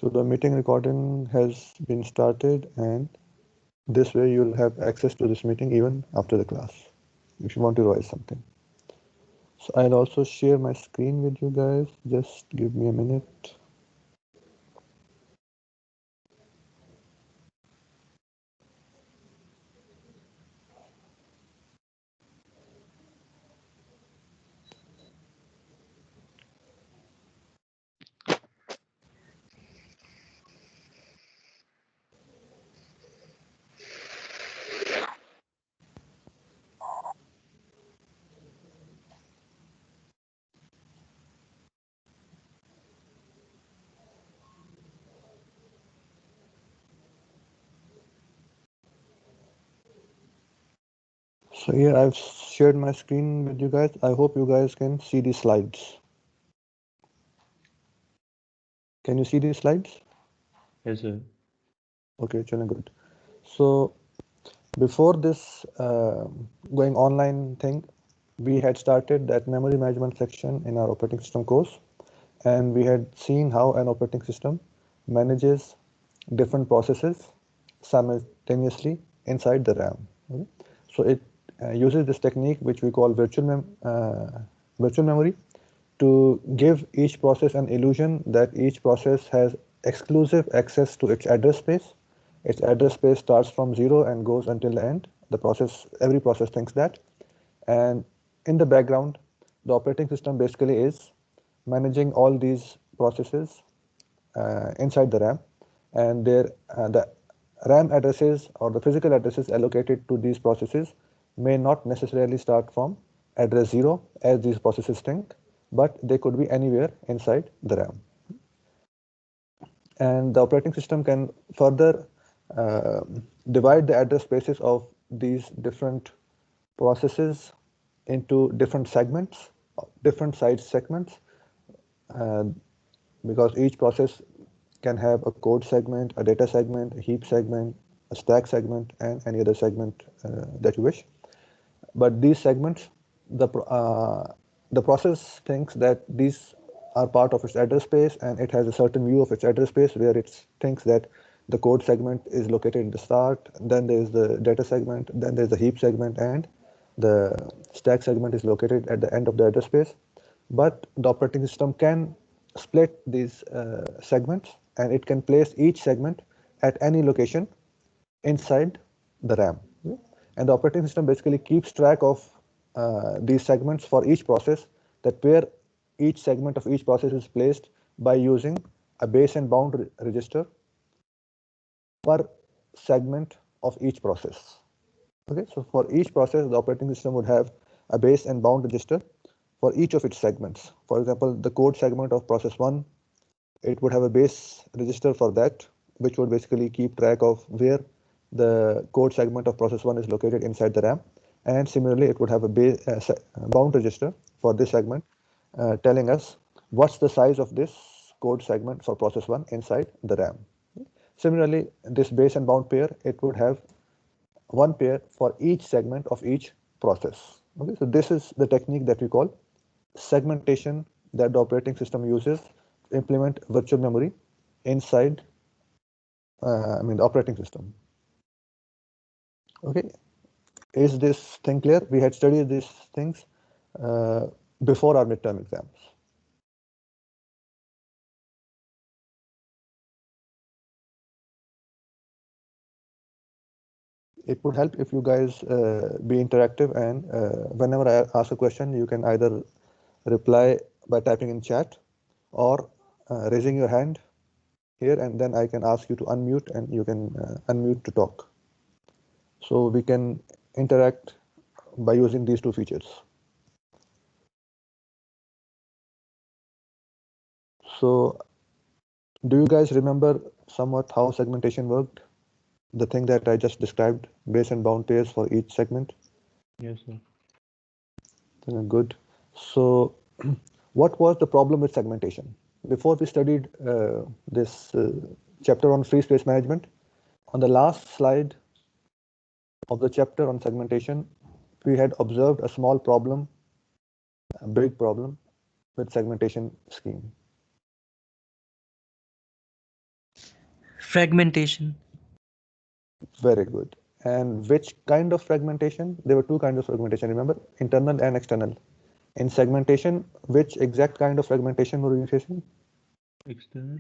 So the meeting recording has been started, and this way you'll have access to this meeting even after the class if you want to revise something. So I'll also share my screen with you guys. Just give me a minute. So here I've shared my screen with you guys. I hope you guys can see the slides. Can you see these slides? Yes, sir. Okay, chalo good. So before this going online thing, we had started that memory management section in our operating system course, and we had seen how an operating system manages different processes simultaneously inside the RAM. Okay? So it uses this technique which we call virtual memory to give each process an illusion that each process has exclusive access to its address space. Its address space starts from 0 and goes until the end. Every process thinks that. And in the background, the operating system basically is managing all these processes inside the RAM, and the RAM addresses or the physical addresses allocated to these processes may not necessarily start from address 0 as these processes think, but they could be anywhere inside the RAM. And the operating system can further divide the address spaces of these different processes into different segments, different size segments, uh, because each process can have a code segment, a data segment, a heap segment, a stack segment, and any other segment that you wish. But these segments, the process thinks that these are part of its address space, and it has a certain view of its address space where it thinks that the code segment is located at the start, then there is the data segment, then there is the heap segment, and the stack segment is located at the end of the address space. But the operating system can split these segments, and it can place each segment at any location inside the RAM. And the operating system basically keeps track of these segments for each process, that where each segment of each process is placed by using a base and bound register per segment of each process. Okay, so for each process, the operating system would have a base and bound register for each of its segments. For example, the code segment of process 1, it would have a base register for that, which would basically keep track of where the code segment of process 1 is located inside the RAM. And similarly, it would have a bound register for this segment, telling us what's the size of this code segment for process 1 inside the RAM. Similarly, this base and bound pair, it would have one pair for each segment of each process. Okay, so this is the technique that we call segmentation that the operating system uses to implement virtual memory inside the operating system. Okay, is this thing clear? We had studied these things before our midterm exams. It would help if you guys be interactive, and whenever I ask a question, you can either reply by typing in chat or raising your hand here, and then I can ask you to unmute, and you can unmute to talk. So we can interact by using these two features. So do you guys remember somewhat how segmentation worked? The thing that I just described, base and bound pairs for each segment? Yes, sir. Good. So what was the problem with segmentation? Before we studied this chapter on free space management, on the last slide of the chapter on segmentation, we had observed a small problem, a big problem with segmentation scheme. Fragmentation. Very good. And which kind of fragmentation? There were two kinds of fragmentation, remember? Internal and external. In segmentation, which exact kind of fragmentation were you facing? External.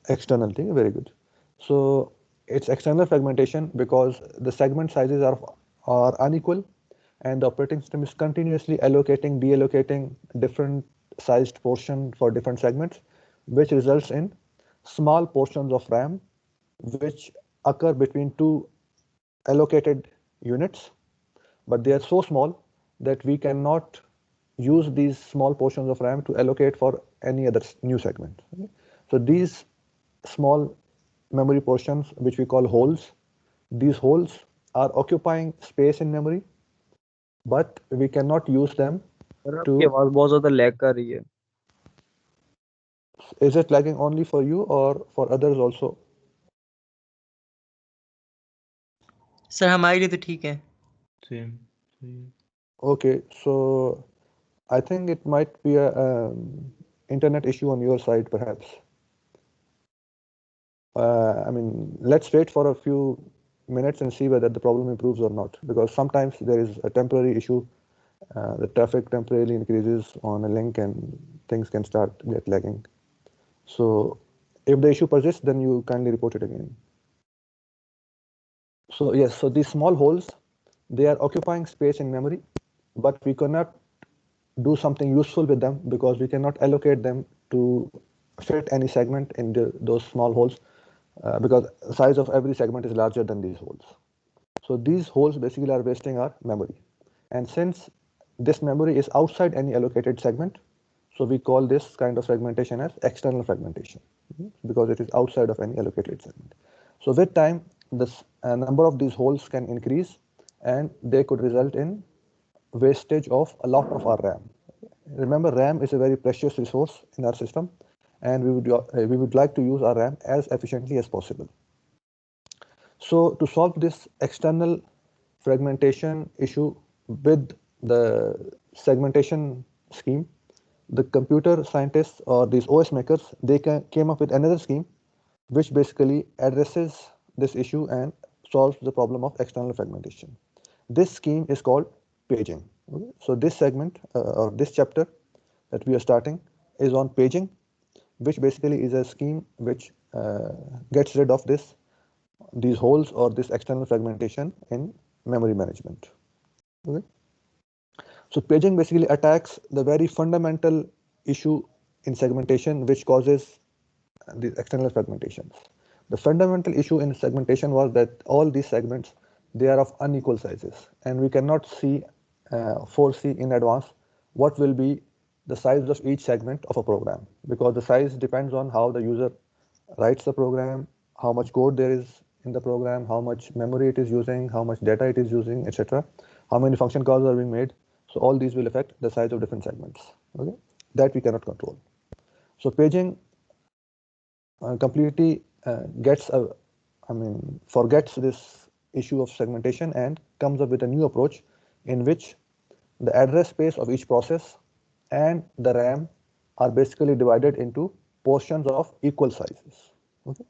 External thing, very good. So it's external fragmentation because the segment sizes are unequal and the operating system is continuously allocating, deallocating different sized portion for different segments, which results in small portions of RAM which occur between two allocated units, but they are so small that we cannot use these small portions of RAM to allocate for any other new segment. Okay? So these small memory portions, which we call holes, these holes are occupying space in memory, but we cannot use them sir आपकी to. आवाज बहुत ज्यादा lag कर रही है. Is it lagging only for you or for others also? Sir हमारे लिए तो ठीक है. Same. Same. Okay, so I think it might be a internet issue on your side, perhaps. I mean, let's wait for a few minutes and see whether the problem improves or not, because sometimes there is a temporary issue. The traffic temporarily increases on a link and things can start get lagging. So if the issue persists, then you kindly report it again. So yes, so these small holes, they are occupying space in memory, but we cannot do something useful with them because we cannot allocate them to fit any segment in those small holes because the size of every segment is larger than these holes. So these holes basically are wasting our memory. And since this memory is outside any allocated segment, so we call this kind of fragmentation as external fragmentation because it is outside of any allocated segment. So with time, this number of these holes can increase and they could result in wastage of a lot of our RAM. Remember, RAM is a very precious resource in our system, and we would like to use our RAM as efficiently as possible. So to solve this external fragmentation issue with the segmentation scheme, the computer scientists or these OS makers, they came up with another scheme which basically addresses this issue and solves the problem of external fragmentation. This scheme is called paging. Okay? So this segment or this chapter that we are starting is on paging, which basically is a scheme which gets rid of these holes or this external fragmentation in memory management. Okay? So paging basically attacks the very fundamental issue in segmentation which causes these external fragmentations. The fundamental issue in segmentation was that all these segments, they are of unequal sizes and we cannot foresee in advance what will be the size of each segment of a program because the size depends on how the user writes the program, how much code there is in the program, how much memory it is using, how much data it is using, etc. How many function calls are being made. So all these will affect the size of different segments. Okay, that we cannot control. So paging completely forgets this issue of segmentation and comes up with a new approach in which the address space of each process and the RAM are basically divided into portions of equal sizes. Okay?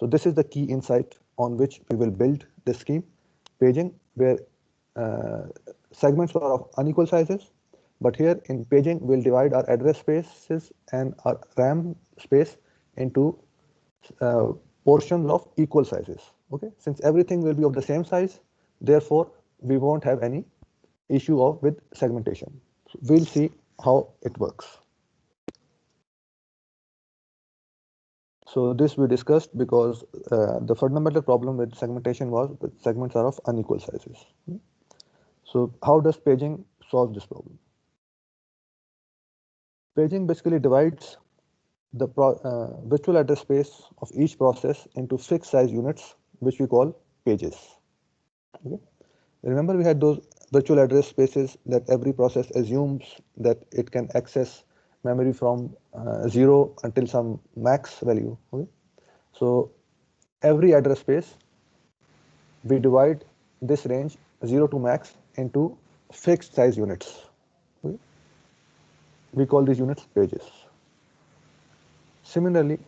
So this is the key insight on which we will build this scheme, paging, where segments are of unequal sizes, but here in paging, we'll divide our address spaces and our RAM space into portions of equal sizes. Okay, since everything will be of the same size, therefore we won't have any issue with segmentation. So we'll see how it works. So this we discussed because the fundamental problem with segmentation was that segments are of unequal sizes. So how does paging solve this problem? Paging basically divides the virtual address space of each process into fixed size units, which we call pages. Okay? Remember, we had those virtual address spaces that every process assumes that it can access memory from 0 until some max value. Okay? So every address space, we divide this range 0 to max into fixed size units. Okay? We call these units pages. Similarly,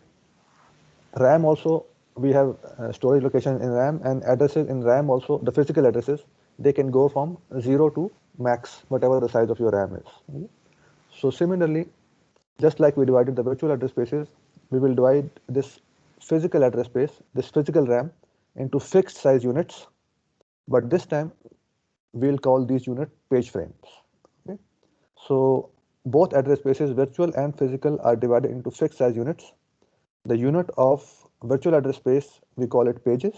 RAM also we have storage location in RAM and addresses in RAM also, the physical addresses, they can go from 0 to max, whatever the size of your RAM is. Okay? So similarly, just like we divided the virtual address spaces, we will divide this physical address space, this physical RAM, into fixed size units, but this time we'll call these unit page frames. Okay? So both address spaces, virtual and physical, are divided into fixed size units. The unit of virtual address space, we call it pages,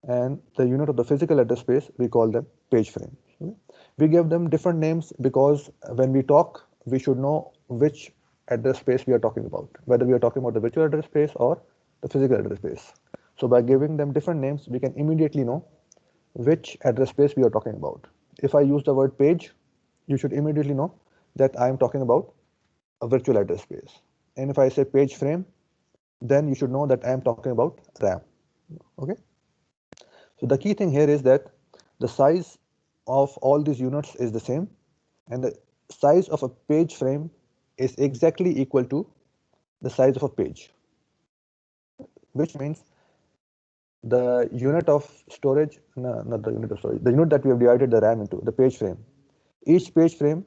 and the unit of the physical address space, we call them page frames. Okay? We give them different names because when we talk, we should know which address space we are talking about, whether we are talking about the virtual address space or the physical address space. So by giving them different names, we can immediately know which address space we are talking about. If I use the word page, you should immediately know that I am talking about a virtual address space. And if I say page frame, then you should know that I am talking about RAM. Okay. So the key thing here is that the size of all these units is the same, and the size of a page frame is exactly equal to the size of a page, which means the unit of storage, no, not the unit of storage, the unit that we have divided the RAM into, the page frame. Each page frame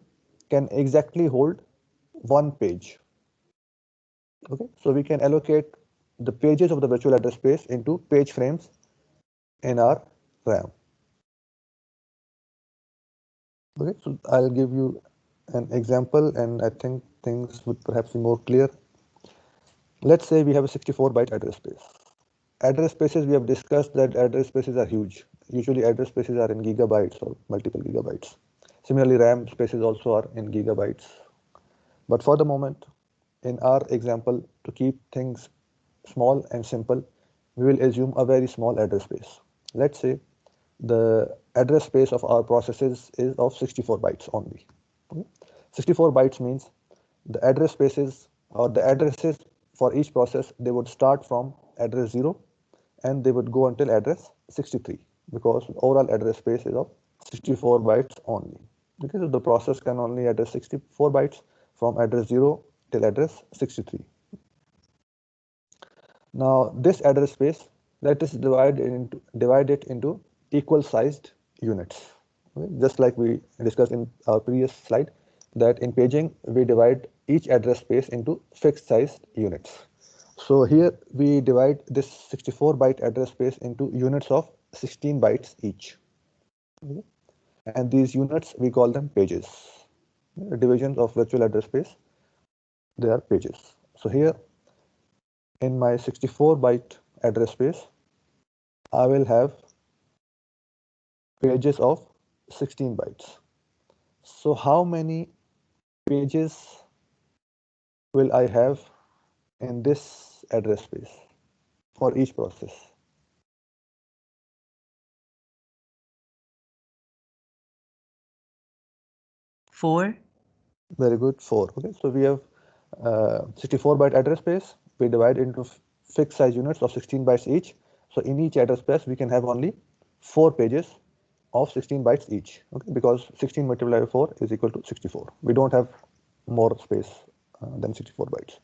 can exactly hold one page. Okay, so we can allocate the pages of the virtual address space into page frames in our RAM. Okay, so I'll give you an example, and I think things would perhaps be more clear. Let's say we have a 64-byte address space. Address spaces, we have discussed that address spaces are huge. Usually address spaces are in gigabytes or multiple gigabytes. Similarly, RAM spaces also are in gigabytes. But for the moment, in our example, to keep things small and simple, we will assume a very small address space. Let's say the address space of our processes is of 64 bytes only. 64 bytes means the address spaces or the addresses for each process, they would start from address 0 and they would go until address 63, because overall address space is of 64 bytes only. Because the process can only address 64 bytes from address 0 till address 63. Now this address space, let us divide it into equal sized units. Okay? Just like we discussed in our previous slide, that in paging we divide each address space into fixed sized units. So here we divide this 64-byte address space into units of 16 bytes each. Okay? And these units, we call them pages. Divisions of virtual address space, they are pages. So here in my 64-byte address space, I will have pages of 16 bytes. So how many pages will I have in this address space for each process? Four. Very good, 4. Okay, so we have 64-byte address space. We divide into fixed size units of 16 bytes each. So in each address space, we can have only 4 pages of 16 bytes each. Okay, because 16 multiplied by 4 is equal to 64. We don't have more space than 64 bytes.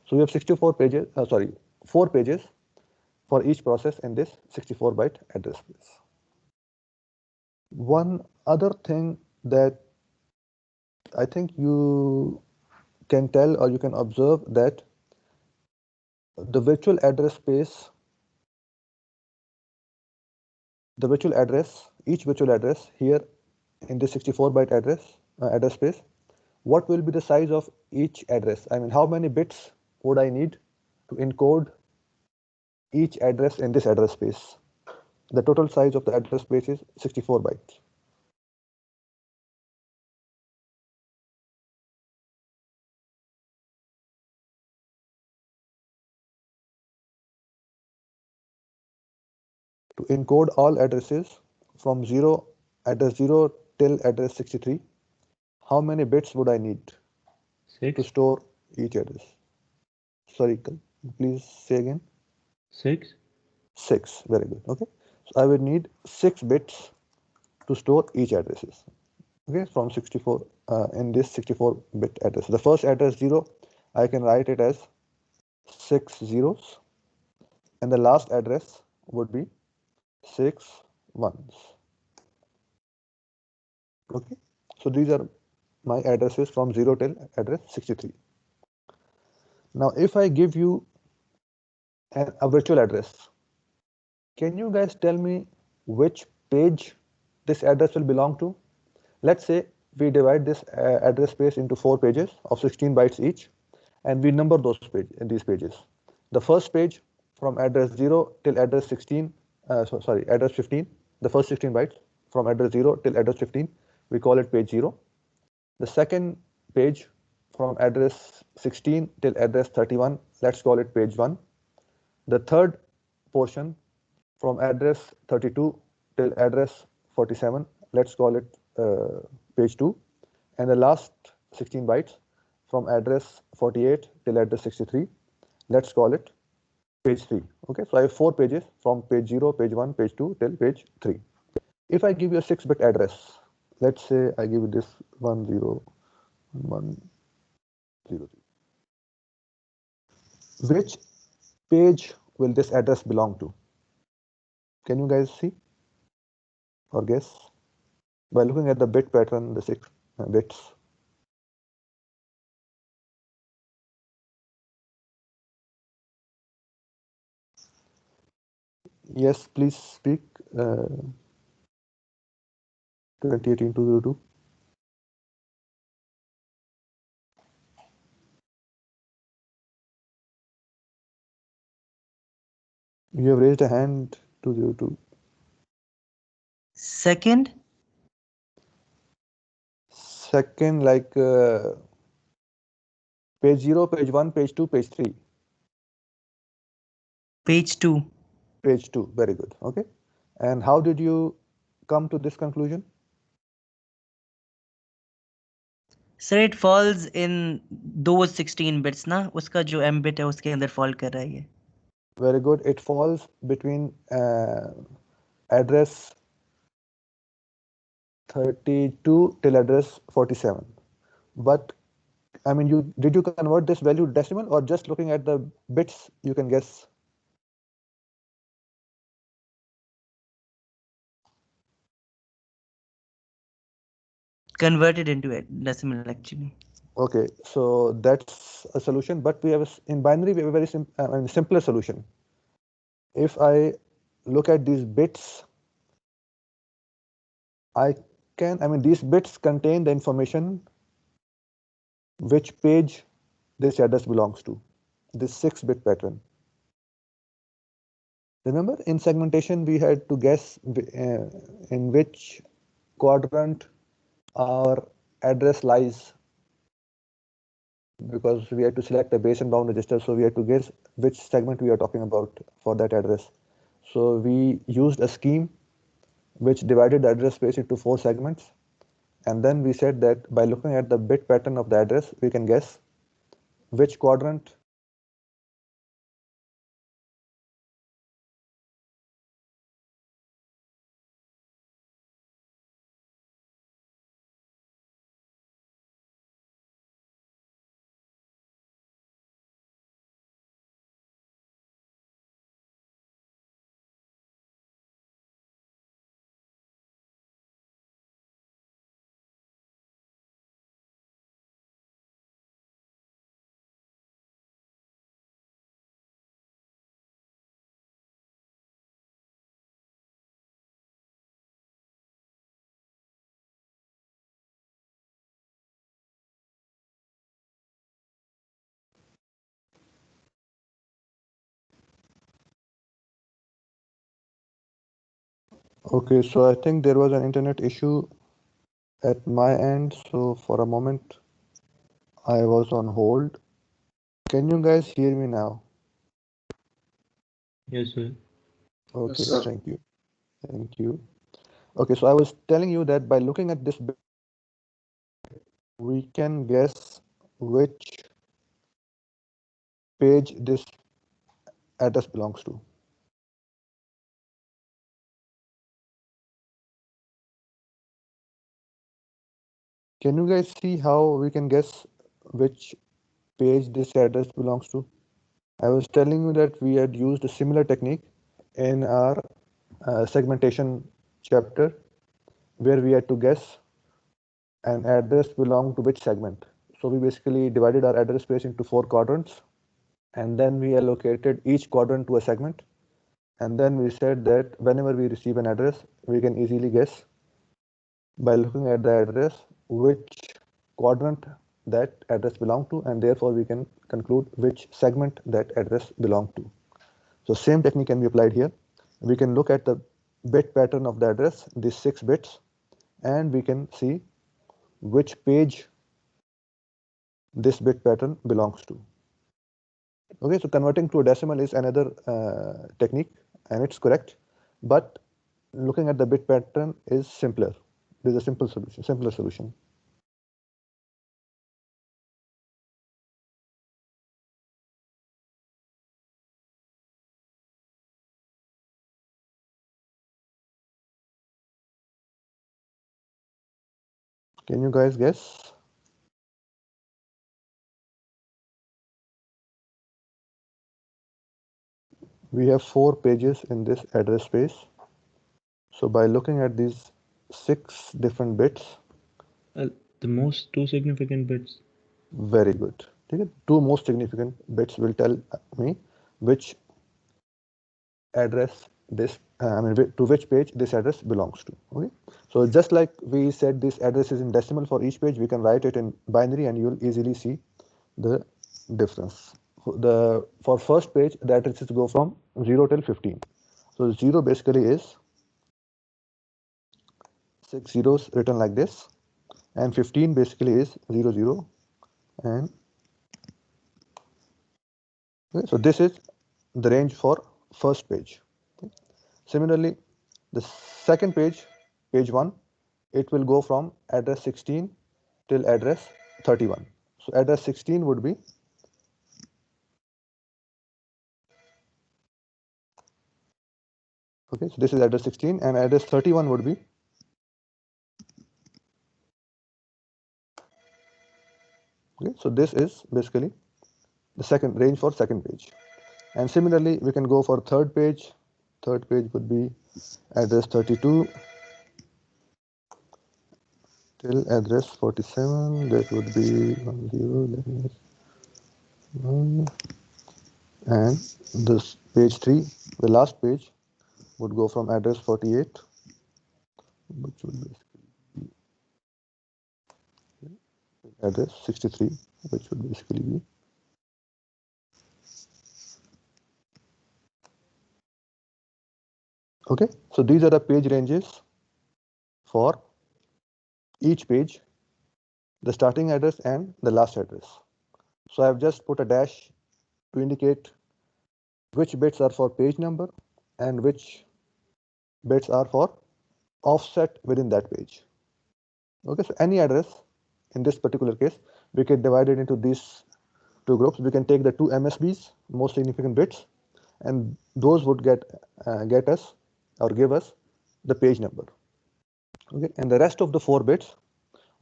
So we have 64 pages, 4 pages for each process in this 64-byte address space. One other thing that I think you can tell or you can observe that the virtual address space, the virtual address, each virtual address here in this 64-byte address space, what will be the size of each address? I mean, how many bits would I need to encode each address in this address space? The total size of the address space is 64 bytes. To encode all addresses from address 0 till address 63, how many bits would I need to 6, store each address? Sorry, please say again. 6, 6. Very good. Okay. So I would need 6 bits to store each addresses. Okay, from 64 in this 64-bit address. The first address 0, I can write it as 6 zeros. and the last address would be 6 ones. Okay, so these are my addresses from 0 till address 63. Now, if I give you a virtual address, can you guys tell me which page this address will belong to? Let's say we divide this address space into 4 pages of 16 bytes each, and we number these pages. The first page from address 0 till address 16, address 15, the first 16 bytes from address 0 till address 15, we call it page 0. The second page from address 16 till address 31, let's call it page 1. The third portion from address 32 till address 47, let's call it page 2. And the last 16 bytes from address 48 till address 63, let's call it page 3. Okay, so I have 4 pages from page 0, page 1, page 2 till page 3. If I give you a 6-bit address, let's say I give you this 10103. Which page will this address belong to? Can you guys see or guess? By looking at the bit pattern, the 6 bits. Yes, please speak. 2018-202. You have raised a hand. 202. Second. Second, like page 0, page 1, page 2, page 3. Page 2. Page 2. Very good. Okay. And how did you come to this conclusion? Sir, it falls in those 16 bits ना, उसका जो m bit है उसके अंदर fall कर रहा है ये. Very good. It falls between address 32 till address 47. But I mean, did you convert this value to decimal, or just looking at the bits you can guess? Converted into a decimal actually. Okay, so that's a solution. But we have in binary we have a very simpler solution. If I look at these bits, these bits contain the information which page this address belongs to, this 6-bit pattern. Remember, in segmentation, we had to guess in which quadrant our address lies, because we had to select a base and bound register, so we had to guess which segment we are talking about for that address. So we used a scheme which divided the address space into 4 segments, and then we said that by looking at the bit pattern of the address, we can guess which quadrant Okay, so I think there was an internet issue at my end, so for a moment I was on hold. Can you guys hear me now? Yes, sir. Okay, Yes, sir. thank you. Thank you. Okay, so I was telling you that by looking at this bit, we can guess which page this address belongs to. Can you guys see how we can guess which page this address belongs to? I was telling you that we had used a similar technique in our segmentation chapter, where we had to guess an address belong to which segment. So we basically divided our address space into 4 quadrants, and then we allocated each quadrant to a segment. And then we said that whenever we receive an address, we can easily guess by looking at the address which quadrant that address belong to, and therefore we can conclude which segment that address belong to. So same technique can be applied here. We can look at the bit pattern of the address, these 6 bits, and we can see which page this bit pattern belongs to. Okay, so converting to a decimal is another technique, and it's correct, but looking at the bit pattern is simpler. It is a simpler solution. Can you guys guess? We have 4 pages in this address space. So by looking at these 6 different bits, The most two significant bits. very good. Okay? 2 most significant bits will tell me which address this, to which page this address belongs to. Okay, so just like we said, this address is in decimal for each page, we can write it in binary, and you will easily see the difference. For first page, the addresses go from 0 till 15. So 0 basically is 6 zeros written like this, and 15 basically is 0 0, and okay, so this is the range for first page. Okay. Similarly, the second page, page 1, it will go from address 16 till address 31. So address 16 would be okay, so this is address 16, and address 31 would be okay, so this is basically the second range for second page. And similarly, we can go for third page. Third page would be address 32 till address 47. That would be 10, and this page 3, the last page, would go from address 48, which would be address 63, which would basically be okay. So these are the page ranges for each page, the starting address and the last address. So I have just put a dash to indicate which bits are for page number and which bits are for offset within that page. Okay, so any address in this particular case, we can divide it into these 2 groups. We can take the 2 MSBs, most significant bits, and those would get us or give us the page number. Okay, and the rest of the 4 bits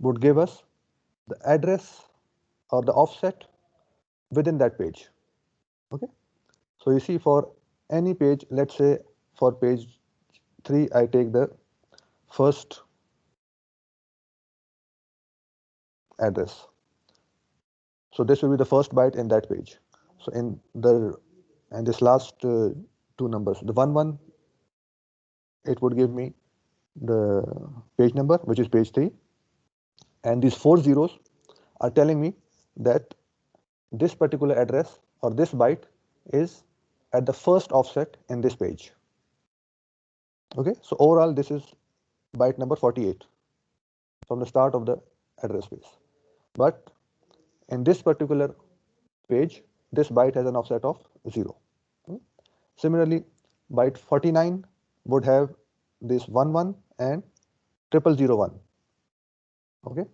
would give us the address or the offset within that page. Okay, so you see, for any page, let's say for page 3, I take the first address. So this will be the first byte in that page. So in this last 2 numbers, the 1 1, it would give me the page number, which is page 3, and these 4 zeros are telling me that this particular address or this byte is at the first offset in this page. Okay, so overall this is byte number 48 from the start of the address space. But in this particular page, this byte has an offset of 0. Similarly, byte 49 would have this 1 1 and 0001. Okay,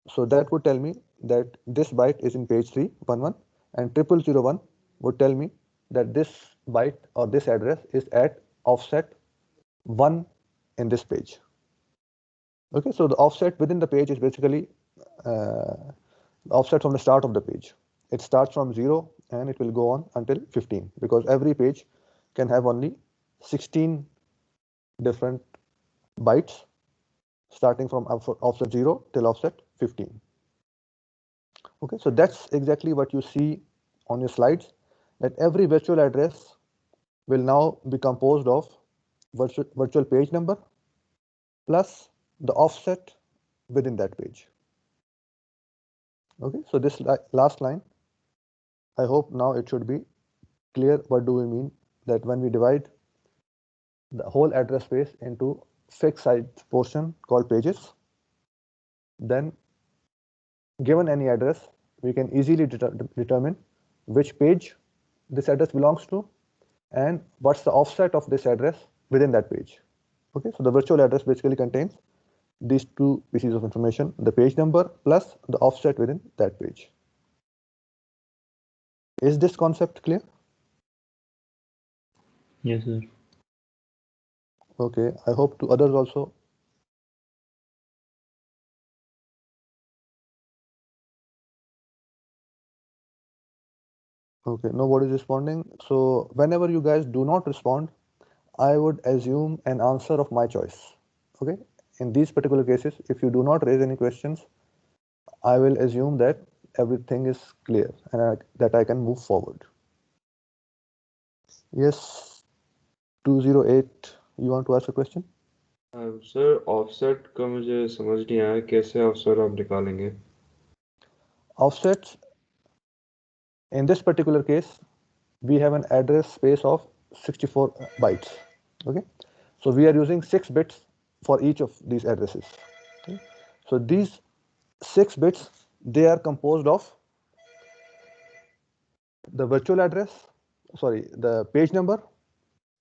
so that would tell me that this byte is in page 3, 1 1, and 0001 would tell me that this byte or this address is at offset 1 in this page. Okay, so the offset within the page is basically offset from the start of the page. it starts from 0 and it will go on until 15, because every page can have only 16 different bytes starting from offset 0 till offset 15. Okay, so that's exactly what you see on your slides, that every virtual address will now be composed of virtual page number plus the offset within that page. Okay, so this last line, I hope now it should be clear. What do we mean? That when we divide the whole address space into fixed size portion called pages, then given any address, we can easily determine which page this address belongs to and what's the offset of this address within that page. Okay, so the virtual address basically contains these two pieces of information, the page number plus the offset within that page. Is this concept clear? Yes, sir. Okay, I hope to others also. Okay, nobody is responding. So whenever you guys do not respond, I would assume an answer of my choice. Okay, in these particular cases, if you do not raise any questions, I will assume that everything is clear and that I can move forward. Yes, 208, you want to ask a question? Sir offset का मुझे समझ नहीं आया कैसे offset आप निकालेंगे Offsets, in this particular case, we have an address space of 64 bytes. Okay, so we are using 6 bits for each of these addresses. Okay? So these 6 bits, they are composed of the virtual address, sorry, the page number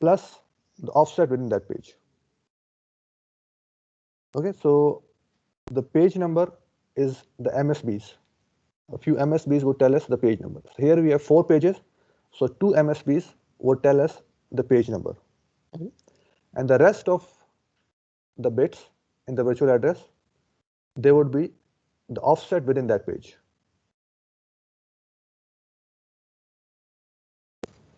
plus the offset within that page. Okay, so the page number is the MSBs. A few MSBs would tell us the page number. So here we have 4 pages, so 2 MSBs would tell us the page number. Okay? And the rest of the bits in the virtual address, they would be the offset within that page.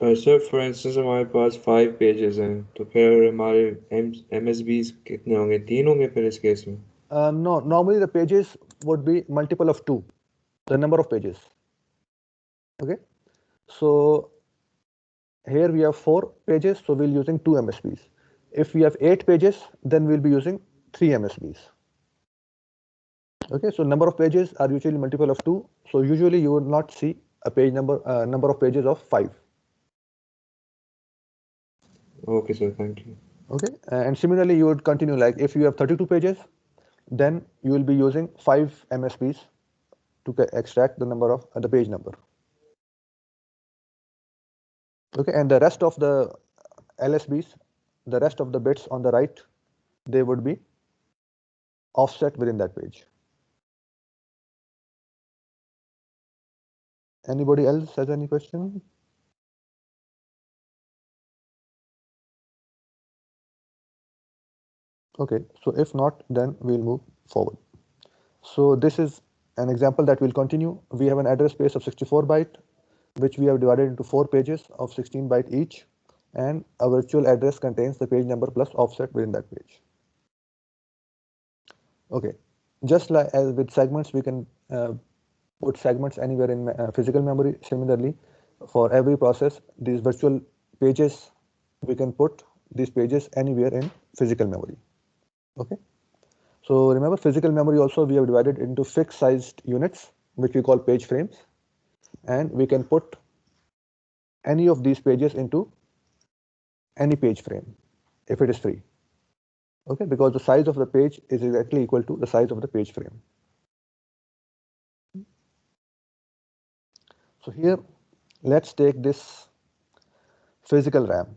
Sir for instance हमारे पास 5 pages हैं तो फिर हमारे एमएसबीज कितने होंगे 3 होंगे फिर इस केस में No, normally the pages would be multiple of 2, the number of pages. Okay, so here we have 4 pages, so we'll using 2 MSBs. If we have 8 pages, then we'll be using 3 MSBs. Okay, so number of pages are usually multiple of 2, so usually you would not see a page number of pages of 5. Okay sir thank you Okay, and similarly you would continue, like if you have 32 pages, then you will be using 5 MSBs to extract the number of the page number. Okay, and the rest of the LSBs, the rest of the bits on the right, they would be offset within that page. Anybody else has any question? Okay, so if not, then we'll move forward. So this is an example that will continue. We have an address space of 64 byte, which we have divided into 4 pages of 16 byte each, and a virtual address contains the page number plus offset within that page. Okay, just like as with segments, we can put segments anywhere in physical memory. Similarly, for every process, these virtual pages, we can put these pages anywhere in physical memory. Okay, so remember, physical memory also we have divided into fixed sized units, which we call page frames, and we can put any of these pages into any page frame if it is free. Okay, because the size of the page is exactly equal to the size of the page frame. So here, let's take this physical RAM.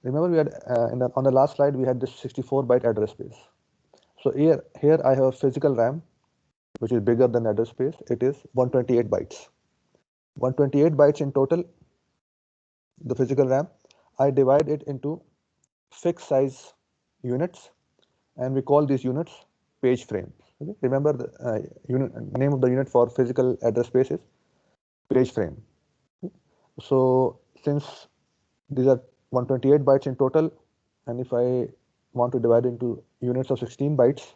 Remember, we had on the last slide we had this 64 byte address space. So here I have a physical RAM, which is bigger than address space. It is 128 bytes. 128 bytes in total. The physical RAM, I divide it into fixed size units, and we call these units page frames. Okay? Remember the name of the unit for physical address space is page frame. So since these are 128 bytes in total, and if I want to divide into units of 16 bytes,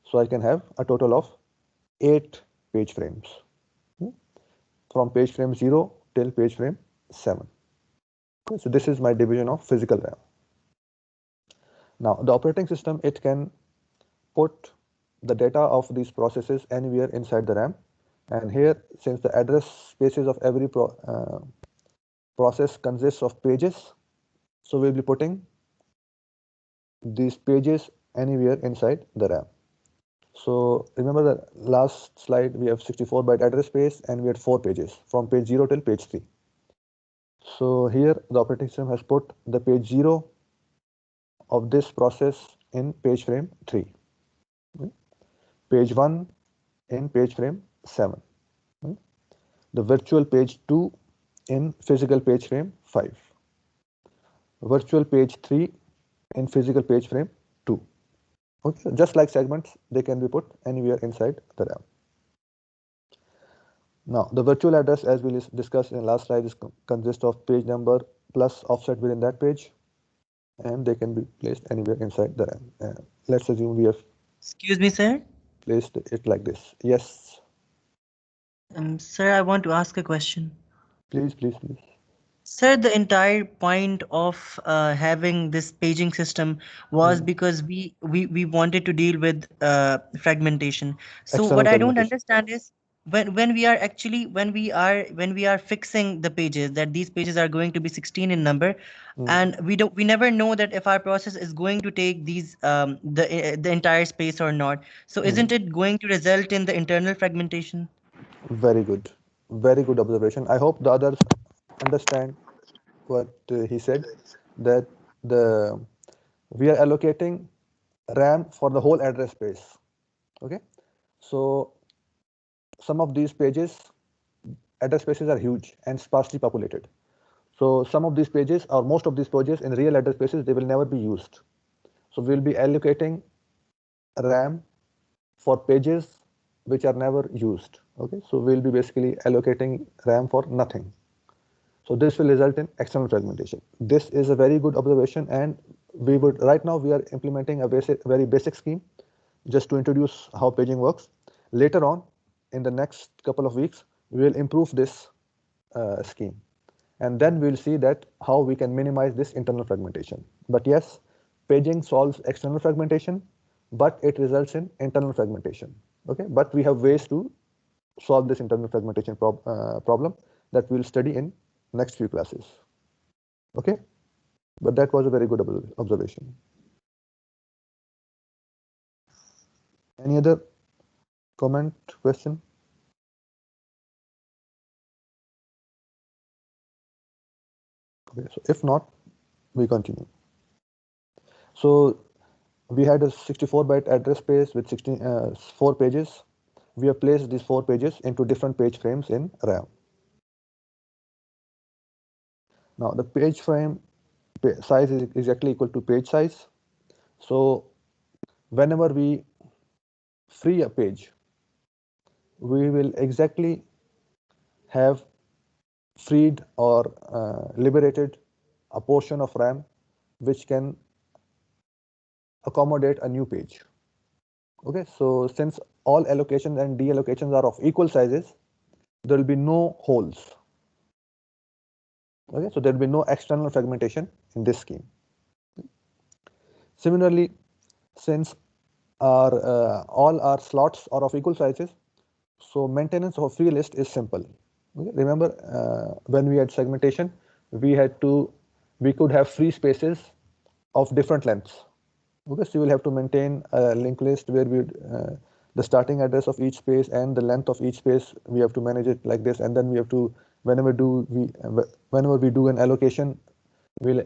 so I can have a total of 8 page frames, from page frame 0 till page frame 7. So this is my division of physical RAM. Now the operating system, it can put the data of these processes anywhere inside the RAM, and here, since the address spaces of every process consists of pages, so we'll be putting these pages anywhere inside the RAM. So remember the last slide, we have 64 byte address space and we had 4 pages from page 0 till page 3. So here the operating system has put the page 0 of this process in page frame 3, page 1 in page frame 7, the virtual page 2 in physical page frame 5, virtual page 3 in physical page frame 2. Okay, just like segments, they can be put anywhere inside the RAM. Now, the virtual address, as we discussed in last slide, is consists of page number plus offset within that page, and they can be placed anywhere inside the RAM. Let's assume we have Excuse me, sir. placed it like this. Yes, Sir, I want to ask a question. please, please, please. Sir, the entire point of having this paging system was because we wanted to deal with fragmentation. So External what I don't fragmentation. understand is when we are actually when we are fixing the pages, that these pages are going to be 16 in number, and we never know that if our process is going to take these the entire space or not. So isn't it going to result in the internal fragmentation? Very good observation. I hope the others understand what he said, that the we are allocating RAM for the whole address space. Okay, so some of these pages, address spaces are huge and sparsely populated. So some of these pages, or most of these pages in real address spaces, they will never be used. So we'll be allocating RAM for pages which are never used. Okay, so we'll be basically allocating RAM for nothing. So this will result in external fragmentation. This is a very good observation, and we would right now we are implementing a very basic scheme just to introduce how paging works. Later on, in the next couple of weeks, we will improve this scheme, and then we'll see that how we can minimize this internal fragmentation. But yes, paging solves external fragmentation, but it results in internal fragmentation. Okay, but we have ways to solve this internal fragmentation problem that we'll study in next few classes. Okay, but that was a very good observation. Any other comment, question? Okay, so if not, we continue. So we had a 64 byte address space with 4 pages. We have placed these 4 pages into different page frames in RAM. Now the page frame size is exactly equal to page size. So whenever we free a page, we will exactly have freed or liberated a portion of RAM which can accommodate a new page. Okay, so since all allocations and deallocations are of equal sizes, there will be no holes. Okay, so there will be no external fragmentation in this scheme. Similarly, since all our slots are of equal sizes, so maintenance of free list is simple. Okay, remember when we had segmentation, we could have free spaces of different lengths. Okay, so you will have to maintain a linked list where the starting address of each space and the length of each space, we have to manage it like this, and then we have to whenever we do an allocation, we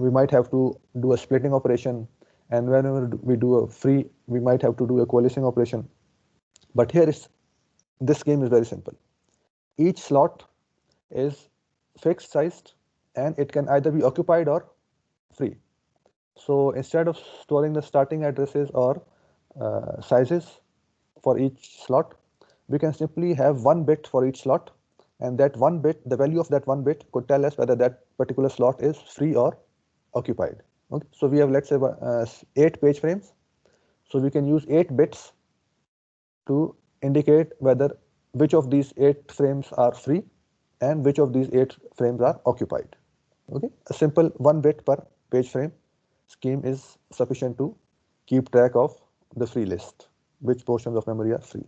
might have to do a splitting operation, and whenever we do a free, we might have to do a coalescing operation. But this game is very simple. Each slot is fixed sized, and it can either be occupied or free. So instead of storing the starting addresses or sizes for each slot, we can simply have one bit for each slot, and that one bit, the value of that one bit could tell us whether that particular slot is free or occupied. Okay, so we have, let's say, 8 page frames. So we can use 8 bits to indicate whether which of these 8 frames are free and which of these 8 frames are occupied. Okay, a simple 1 bit per page frame scheme is sufficient to keep track of the free list, which portions of memory are free.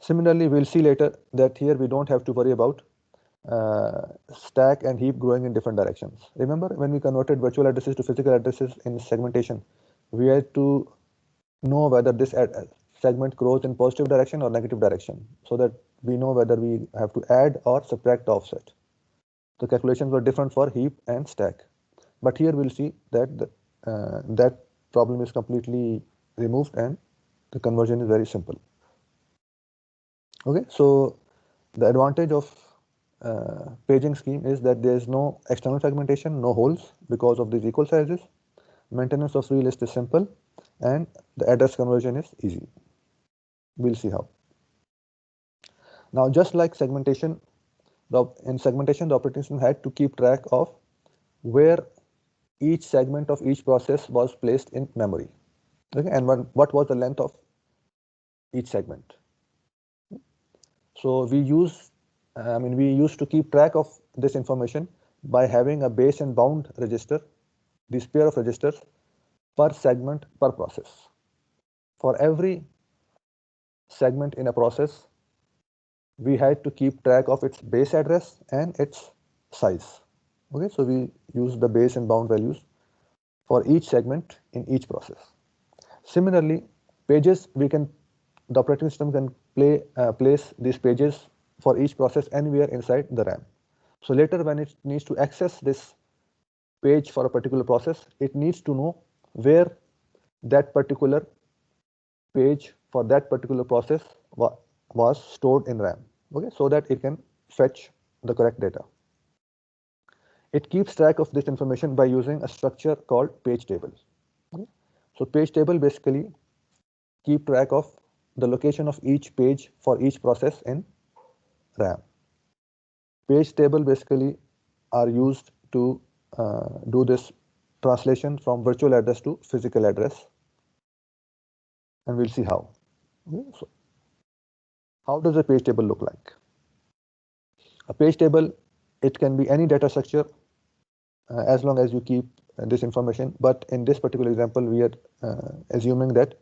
Similarly, we'll see later that here we don't have to worry about stack and heap growing in different directions. Remember, when we converted virtual addresses to physical addresses in segmentation, we had to know whether this segment grows in positive direction or negative direction, so that we know whether we have to add or subtract the offset. The calculations were different for heap and stack, but here we'll see that that problem is completely removed and the conversion is very simple. Okay, so the advantage of paging scheme is that there is no external fragmentation, no holes because of these equal sizes. Maintenance of free list is simple, and the address conversion is easy. We'll see how. Now, just like segmentation, in segmentation, the operating system had to keep track of where each segment of each process was placed in memory. Okay, and what was the length of each segment. So we used to keep track of this information by having a base and bound register, this pair of registers per segment per process. For every segment in a process, we had to keep track of its base address and its size. Okay, so we use the base and bound values for each segment in each process. Similarly, pages, the operating system can place these pages for each process anywhere inside the RAM. So later, when it needs to access this page for a particular process, it needs to know where that particular page for that particular process was stored in RAM. Okay, so that it can fetch the correct data. It keeps track of this information by using a structure called page table. Okay? So page table basically keep track of the location of each page for each process in RAM. Page table basically are used to do this translation from virtual address to physical address, and we'll see how. Okay, so how does a page table look like? A page table, it can be any data structure as long as you keep this information, but in this particular example, we are assuming that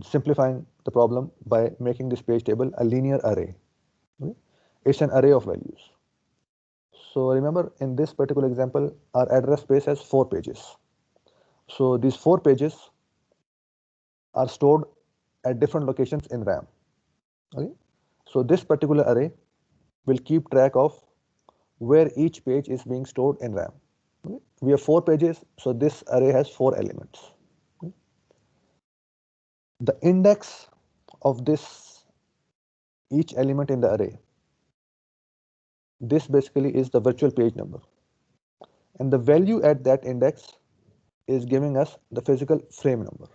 simplifying the problem by making this page table a linear array. Okay? It's an array of values. So remember, in this particular example, our address space has 4 pages. So these 4 pages are stored at different locations in RAM. Okay? So this particular array will keep track of where each page is being stored in RAM. Okay? We have 4 pages, so this array has 4 elements. Okay? The index of each element in the array, this basically is the virtual page number, and the value at that index is giving us the physical frame number.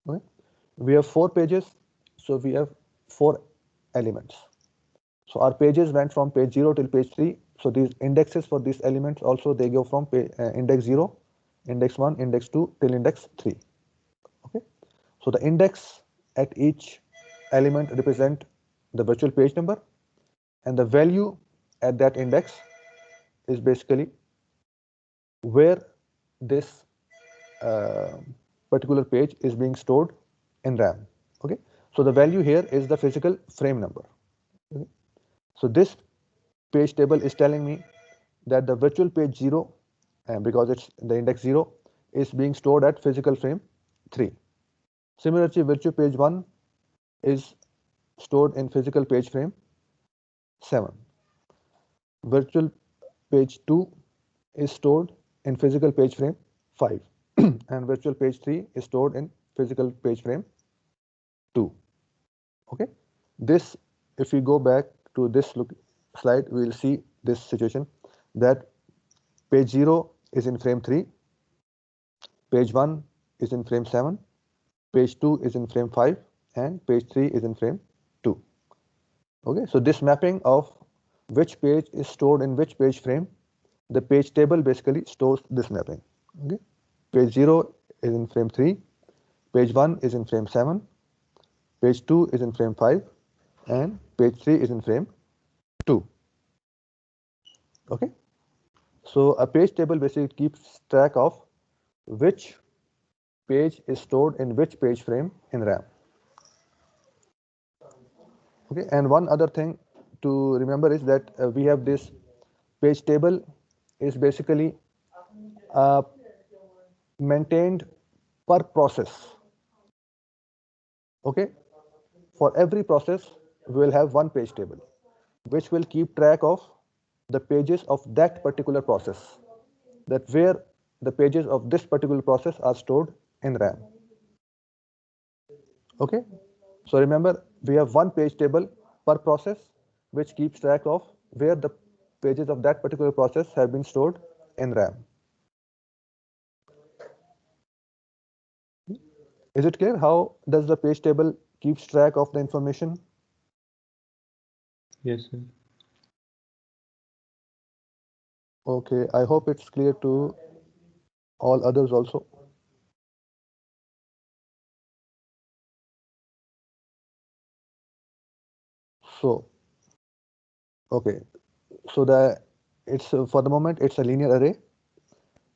Okay? We have 4 pages, so we have 4 elements. So our pages went from page 0 till page 3. So these indexes for these elements also, they go from index 0, index 1, index 2 till index 3. Okay. So the index at each element represent the virtual page number, and the value at that index is basically where this particular page is being stored in RAM. Okay. So the value here is the physical frame number. Okay. So this page table is telling me that the virtual page 0, and because it's the index 0, is being stored at physical frame 3. Similarly, virtual page 1 is stored in physical page frame 7. Virtual page 2 is stored in physical page frame 5. And virtual page 3 is stored in physical page frame 2. Okay. This, if we go back to this slide, we will see this situation that page 0 is in frame 3, page 1 is in frame 7, page 2 is in frame 5, and page 3 is in frame 2. Okay, so this mapping of which page is stored in which page frame, the page table basically stores this mapping. Okay, page 0 is in frame 3, page 1 is in frame 7, page 2 is in frame 5, and page 3 is in frame 2. Okay, so a page table basically keeps track of which page is stored in which page frame in RAM. Okay, and one other thing to remember is that we have this page table is basically maintained per process. Okay, for every process we will have one page table which will keep track of the pages of that particular process, that where the pages of this particular process are stored in RAM. Okay, so remember we have one page table per process which keeps track of where the pages of that particular process have been stored in RAM. Is it clear how does the page table keeps track of the information? Yes, sir. Okay, I hope it's clear to all others also. So, okay, so it's for the moment it's a linear array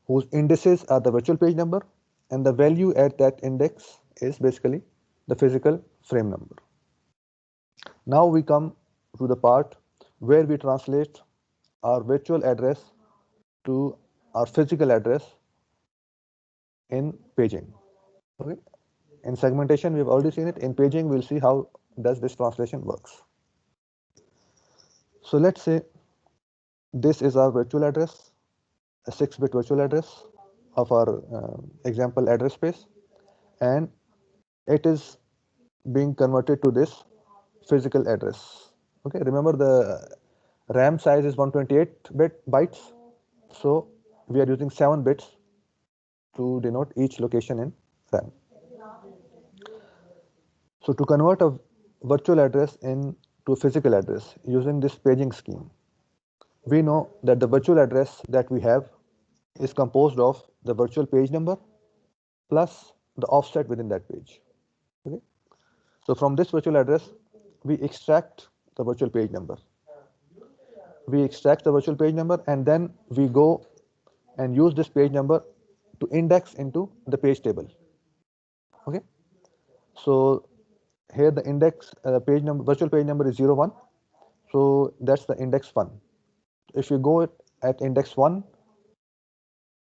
whose indices are the virtual page number, and the value at that index is basically the physical frame number. Now we come to the part where we translate our virtual address to our physical address in paging. Okay. In segmentation, we've already seen it. In paging, we'll see how does this translation works. So let's say this is our virtual address, a 6-bit virtual address of our example address space, and it is being converted to this physical address. Okay, remember the RAM size is 128 bytes, so we are using 7 bits to denote each location in RAM. So to convert a virtual address into a physical address using this paging scheme, we know that the virtual address that we have is composed of the virtual page number plus the offset within that page. Okay? So from this virtual address, we extract the virtual page number. We extract the virtual page number and then we go and use this page number to index into the page table. Okay? So here the index page number, virtual page number is 01. So that's the index 1. If you go at index 1,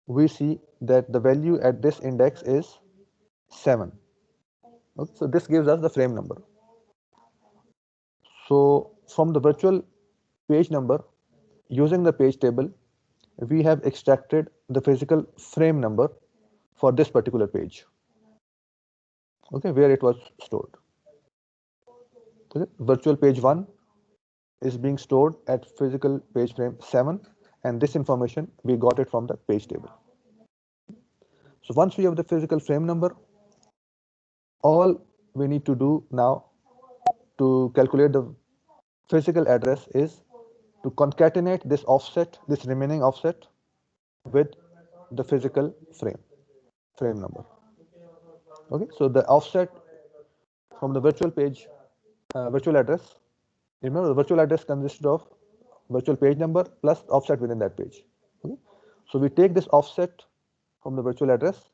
we see that the value at this index is 7. Okay, so this gives us the frame number. So from the virtual page number, using the page table, we have extracted the physical frame number for this particular page. Okay, where it was stored. Okay, virtual page 1 is being stored at physical page frame 7, and this information we got it from the page table. So once we have the physical frame number, all we need to do now to calculate the physical address is to concatenate this offset, this remaining offset, with the physical frame number. Okay, so the offset from the virtual page, virtual address. Remember, the virtual address consists of virtual page number plus offset within that page. Okay? So we take this offset from the virtual address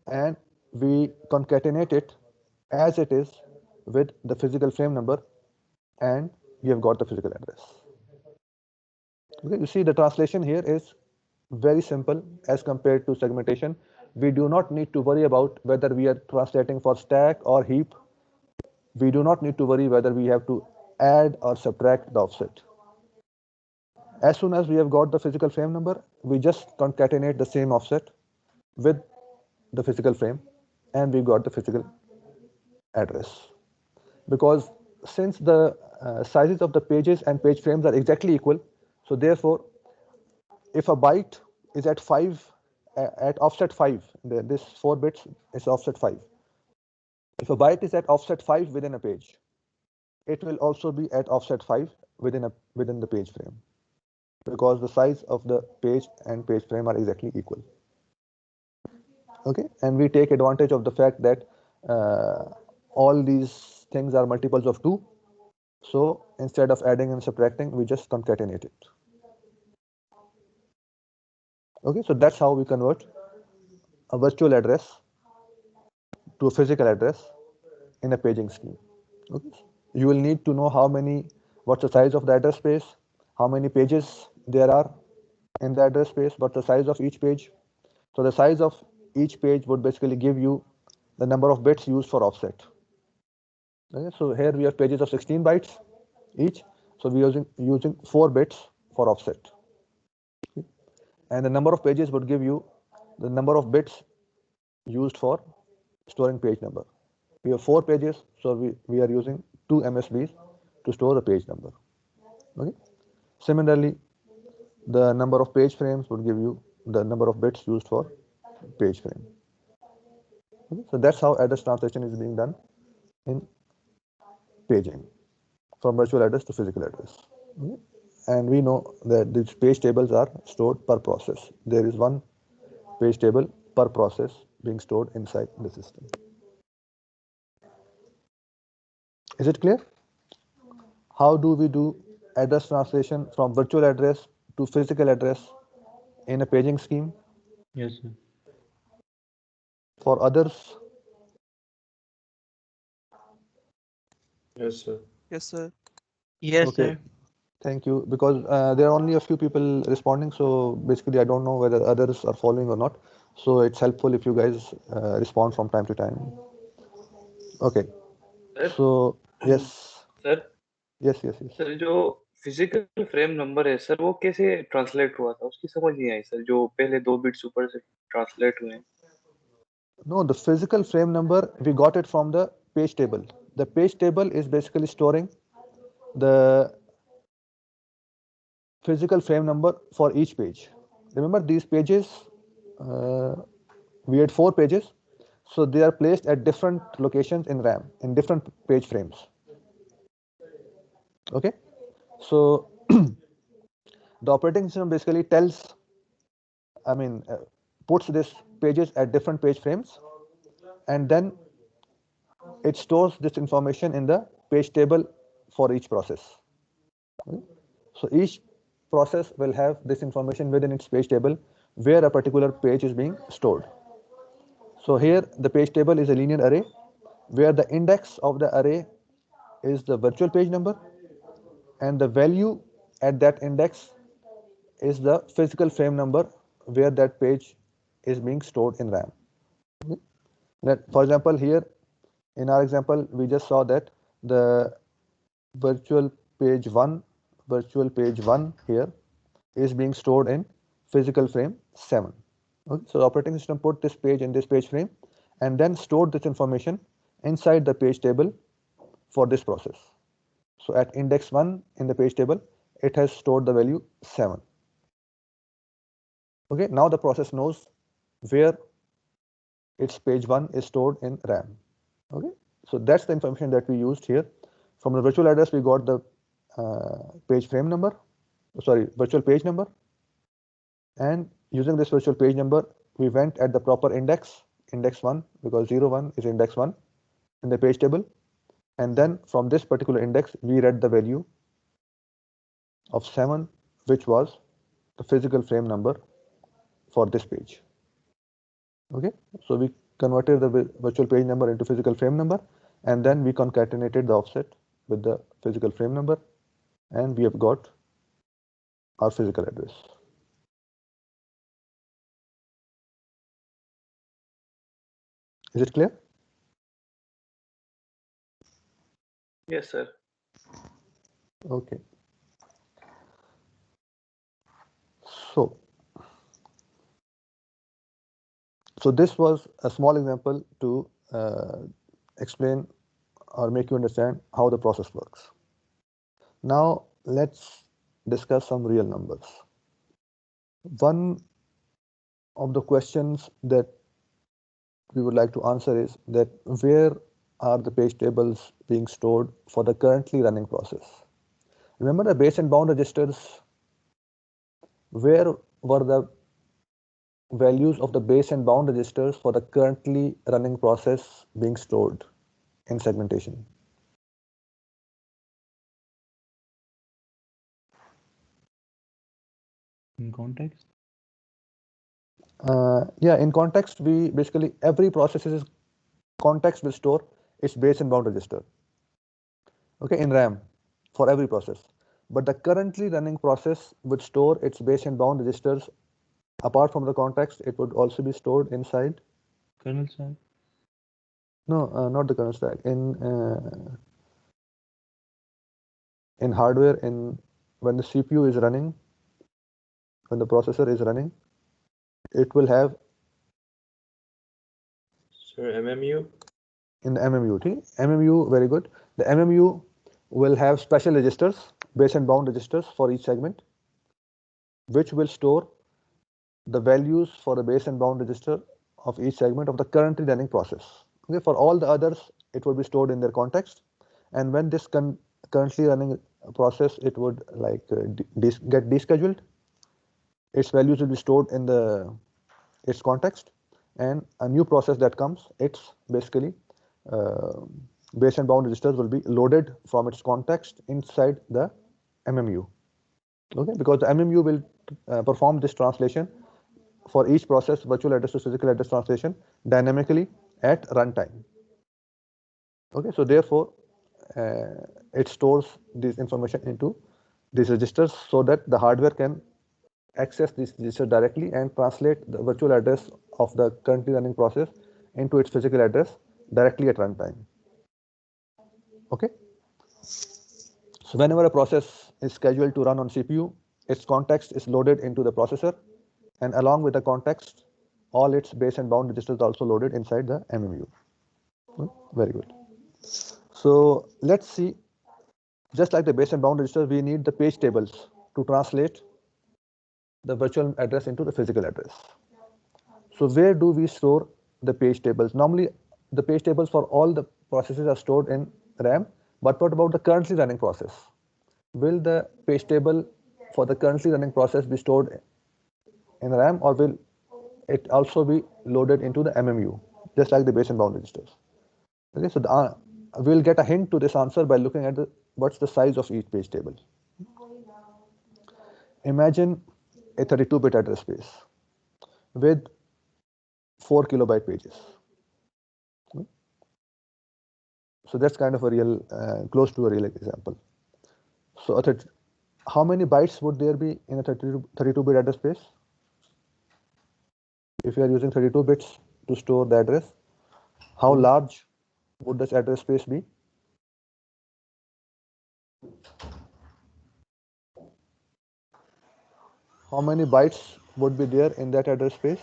and we concatenate it as it is with the physical frame number, and we have got the physical address. Okay, you see the translation here is very simple as compared to segmentation. We do not need to worry about whether we are translating for stack or heap. We do not need to worry whether we have to add or subtract the offset. As soon as we have got the physical frame number, we just concatenate the same offset with the physical frame and we got the physical address. Because since the sizes of the pages and page frames are exactly equal, so therefore if a byte is at 5 at offset 5, this 4 bits is offset 5. If a byte is at offset 5 within a page, it will also be at offset 5 within the page frame, because the size of the page and page frame are exactly equal. Okay, and we take advantage of the fact that all these things are multiples of 2, so instead of adding and subtracting, we just concatenate it. Okay, so that's how we convert a virtual address to a physical address in a paging scheme. Okay, you will need to know what's the size of the address space, how many pages there are in the address space, what's the size of each page. So the size of each page would basically give you the number of bits used for offset. Okay, so here we have pages of 16 bytes each, so we are using 4 bits for offset. Okay. And the number of pages would give you the number of bits used for storing page number. We have 4 pages, so we are using 2 MSBs to store the page number. Okay. Similarly, the number of page frames would give you the number of bits used for page frame. Okay. So that's how address translation is being done in paging, from virtual address to physical address. Okay. And we know that these page tables are stored per process. There is one page table per process being stored inside the system. Is it clear? How do we do address translation from virtual address to physical address in a paging scheme? Yes, sir. For others? Yes, sir. Yes, sir. Yes, Okay. sir. Thank you. Because there are only a few people responding, so basically I don't know whether others are following or not. So it's helpful if you guys respond from time to time. Okay. Sir So yes, sir yes. Sir जो physical frame number है sir वो कैसे translate हुआ था उसकी समझ नहीं आई sir जो पहले 2 बिट्स ऊपर से ट्रांसलेट हुए हैं No, the physical frame number, we got it from the page table. The page table is basically storing the physical frame number for each page. Remember these pages, we had 4 pages, so they are placed at different locations in RAM, in different page frames. Okay, so the operating system basically puts these pages at different page frames, and then it stores this information in the page table for each process. Okay? So each process will have this information within its page table where a particular page is being stored. So here the page table is a linear array where the index of the array is the virtual page number, and the value at that index is the physical frame number where that page is being stored in RAM. Okay? For example, here in our example, we just saw that the virtual page 1 here is being stored in physical frame 7. Okay, so the operating system put this page in this page frame and then stored this information inside the page table for this process. So at index 1 in the page table, it has stored the value 7. Okay, now the process knows where its page 1 is stored in RAM. Okay, so that's the information that we used here. From the virtual address, we got the virtual page number, and using this virtual page number, we went at the proper index 1, because 01 is index 1 in the page table, and then from this particular index we read the value of 7, which was the physical frame number for this page. Okay, so we converted the virtual page number into physical frame number, and then we concatenated the offset with the physical frame number, and we have got our physical address. Is it clear? Yes sir Okay. So this was a small example to explain or make you understand how the process works. Now let's discuss some real numbers. One of the questions that we would like to answer is that where are the page tables being stored for the currently running process. Remember the base and bound registers? Where were the values of the base and bound registers for the currently running process being stored in segmentation? In context? Yeah, in context, we basically every process's context will store its base and bound register. Okay, in RAM for every process. But the currently running process would store its base and bound registers apart from the context. It would also be stored inside. Kernel stack? No, not the kernel stack. In hardware, in when the CPU is running, when the processor is running, it will have Sir, MMU? in the MMU. Okay? MMU, very good. The MMU will have special registers, base and bound registers for each segment, which will store the values for the base and bound register of each segment of the currently running process. Okay, for all the others, it will be stored in their context. And when this currently running process, it would like get descheduled. Its values will be stored in its context, and a new process that comes, its basically uh, base and bound registers will be loaded from its context inside the MMU. Okay, because the MMU will perform this translation for each process, virtual address to physical address translation, dynamically at runtime. Okay, so therefore, it stores this information into these registers so that the hardware can access this register directly and translate the virtual address of the currently running process into its physical address directly at runtime. Okay. So whenever a process is scheduled to run on CPU, its context is loaded into the processor, and along with the context, all its base and bound registers are also loaded inside the MMU. Very good. So let's see, just like the base and bound registers, we need the page tables to translate the virtual address into the physical address. So where do we store the page tables? Normally, the page tables for all the processes are stored in RAM, but what about the currently running process? Will the page table for the currently running process be stored in RAM, or will it also be loaded into the MMU, just like the base and bound registers? Okay, so we'll get a hint to this answer by looking at what's the size of each page table. Imagine a 32-bit address space with 4 kilobyte pages. So that's kind of a real, close to a real example. So how many bytes would there be in a 32-bit address space? If you are using 32 bits to store the address, how large would this address space be? How many bytes would be there in that address space?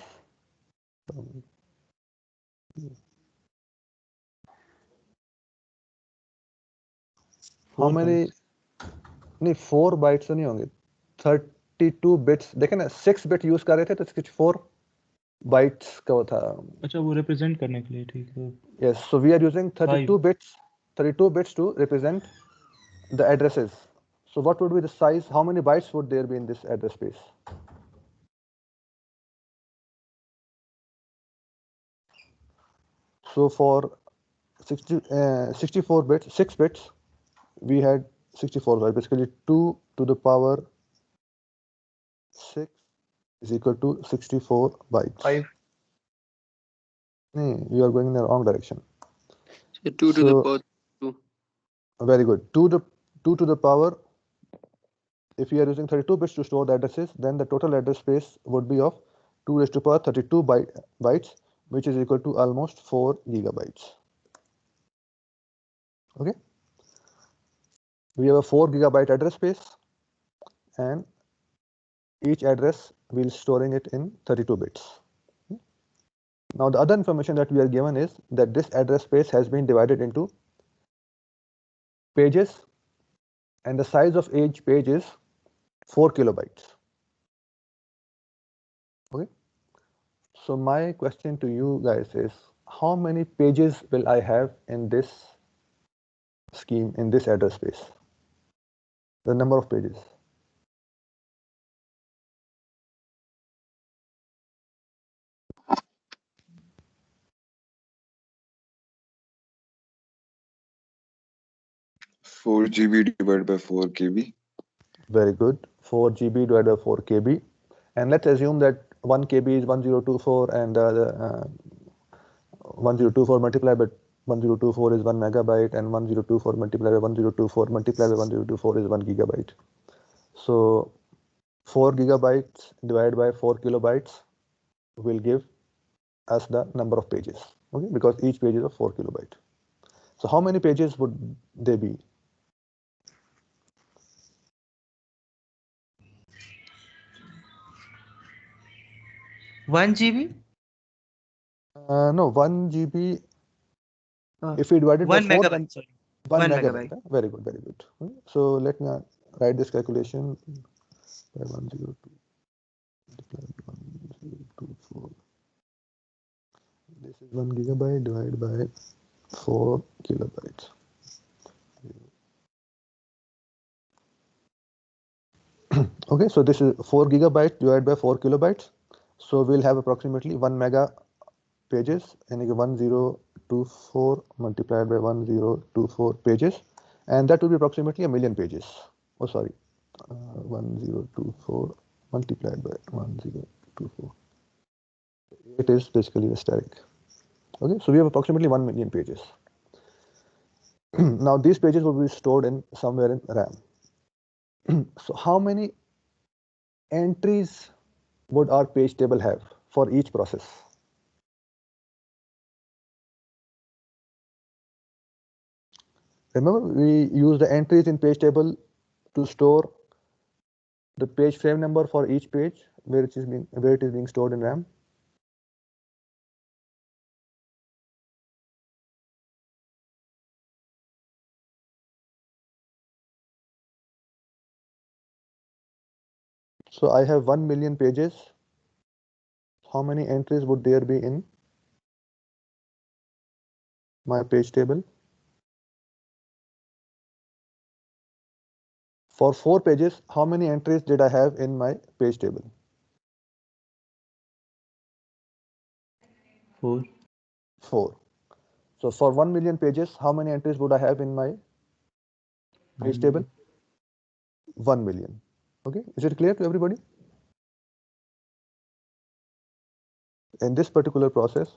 How many? नहीं 4 bytes तो नहीं होंगे, 32 bits. देखें ना 6 bit use कर रहे थे तो 64 bytes का वो था. अच्छा वो represent करने के लिए, ठीक है. Yes, so we are using 32 bits to represent the addresses. So what would be the size? How many bytes would there be in this address space? So for 64 bits, 6 bits, we had 64 bytes. Basically 2 to the power 6 is equal to 64 bytes. 5. You are going in the wrong direction. So 2 to the power 2. Very good. 2 to the power, if you are using 32 bits to store the addresses, then the total address space would be of 2 raised to the power 32 bytes, which is equal to almost 4 gigabytes. Okay. We have a 4 gigabyte address space, and each address we'll storing it in 32 bits. Now the other information that we are given is that this address space has been divided into pages, and the size of each page is 4 kilobytes. Okay. So my question to you guys is, how many pages will I have in this scheme, in this address space? The number of pages. Four GB divided by 4 KB. Very good. 4 GB divided by 4 KB. And let's assume that 1 KB is 1024 and 1024 multiplied by 1024 is 1 megabyte, and 1024 multiplied by 1024 multiplied by 1024 is 1 gigabyte. So 4 gigabytes divided by 4 kilobytes will give us the number of pages, okay, because each page is of 4 kilobyte. So how many pages would they be? One GB? No, 1 GB. If we divide it by 1 4, megabyte. Sorry. 1 1 megabyte. megabyte. Very good, very good. So let me write this calculation by 102 multiplied by 1024. This is 1 gigabyte divided by 4 kilobytes. Okay, so this is 4 gigabytes divided by 4 kilobytes. So we'll have approximately 1 mega pages, and 1024 multiplied by 1024 pages, and that will be approximately a million pages. Oh, sorry, 1024 multiplied by 1024. It is basically a static. Okay, so we have approximately 1 million pages. Now these pages will be stored in somewhere in RAM. So how many entries would our page table have for each process? Remember, we use the entries in page table to store the page frame number for each page where it is being stored in RAM. So I have 1 million pages. How many entries would there be in my page table? For 4 pages, how many entries did I have in my page table? 4. 4. So for 1 million pages, how many entries would I have in my page table? 1 million. Okay, is it clear to everybody? In this particular process,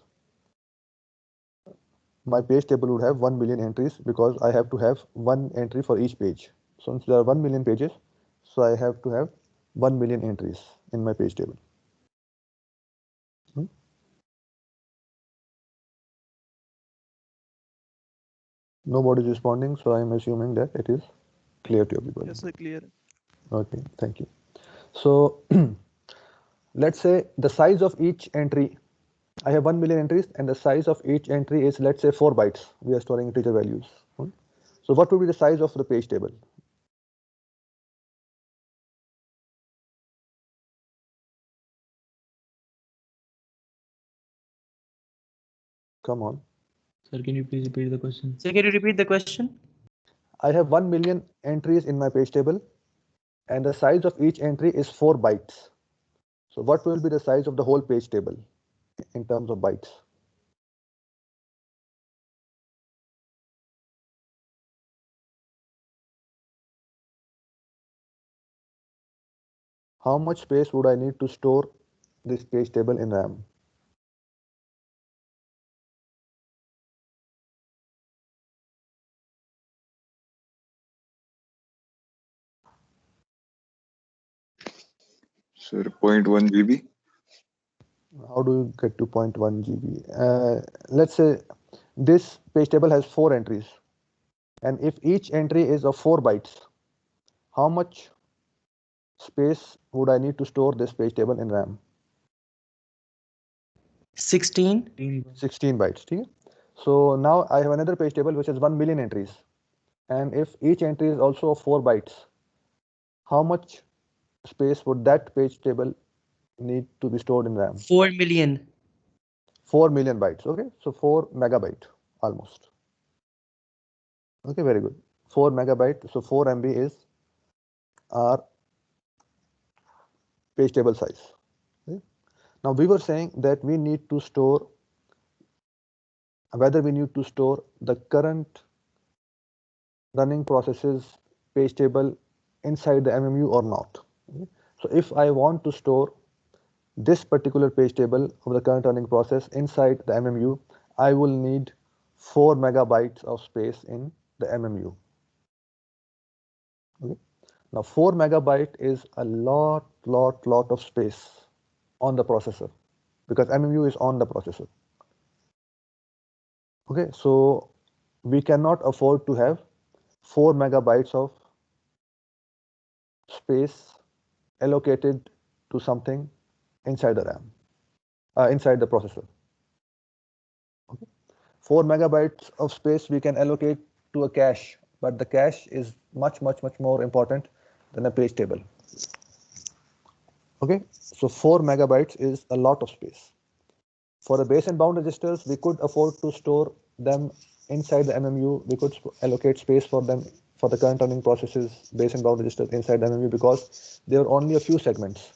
my page table would have 1 million entries because I have to have one entry for each page. So since there are 1 million pages, so I have to have 1 million entries in my page table. Nobody is responding, so I am assuming that it is clear to everybody. Yes, sir, clear. Okay, thank you. So let's say the size of each entry, I have 1 million entries and the size of each entry is, let's say, 4 bytes. We are storing integer values. So what would be the size of the page table? Come on. Sir, can you please repeat the question? So can you repeat the question? I have 1 million entries in my page table and the size of each entry is 4 bytes. So what will be the size of the whole page table in terms of bytes? How much space would I need to store this page table in RAM? Sir, 0.1 GB. How do you get to 0.1 GB? Let's say this page table has 4 entries, and if each entry is of 4 bytes, how much space would I need to store this page table in RAM? 16. 16 bytes. Okay? So now I have another page table which has 1 million entries, and if each entry is also of 4 bytes, how much space would that page table need to be stored in RAM? 4 million. 4 million bytes. Okay, so 4 megabyte almost. Okay, very good. 4 megabyte. So 4 MB is our page table size. Okay. Now we were saying that we need to store, whether we need to store the current running processes page table inside the MMU or not. Okay. So if I want to store this particular page table of the current running process inside the MMU, I will need 4 megabytes of space in the MMU. Okay. Now 4 megabyte is a lot of space on the processor because MMU is on the processor. Okay, so we cannot afford to have 4 megabytes of space allocated to something inside the RAM, inside the processor. Okay. 4 megabytes of space we can allocate to a cache, but the cache is much more important than a page table. Okay, so 4 megabytes is a lot of space. For the base and bound registers, we could afford to store them inside the MMU. We could allocate space for them for the current running processes, base and bound registers inside the MMU because there are only a few segments.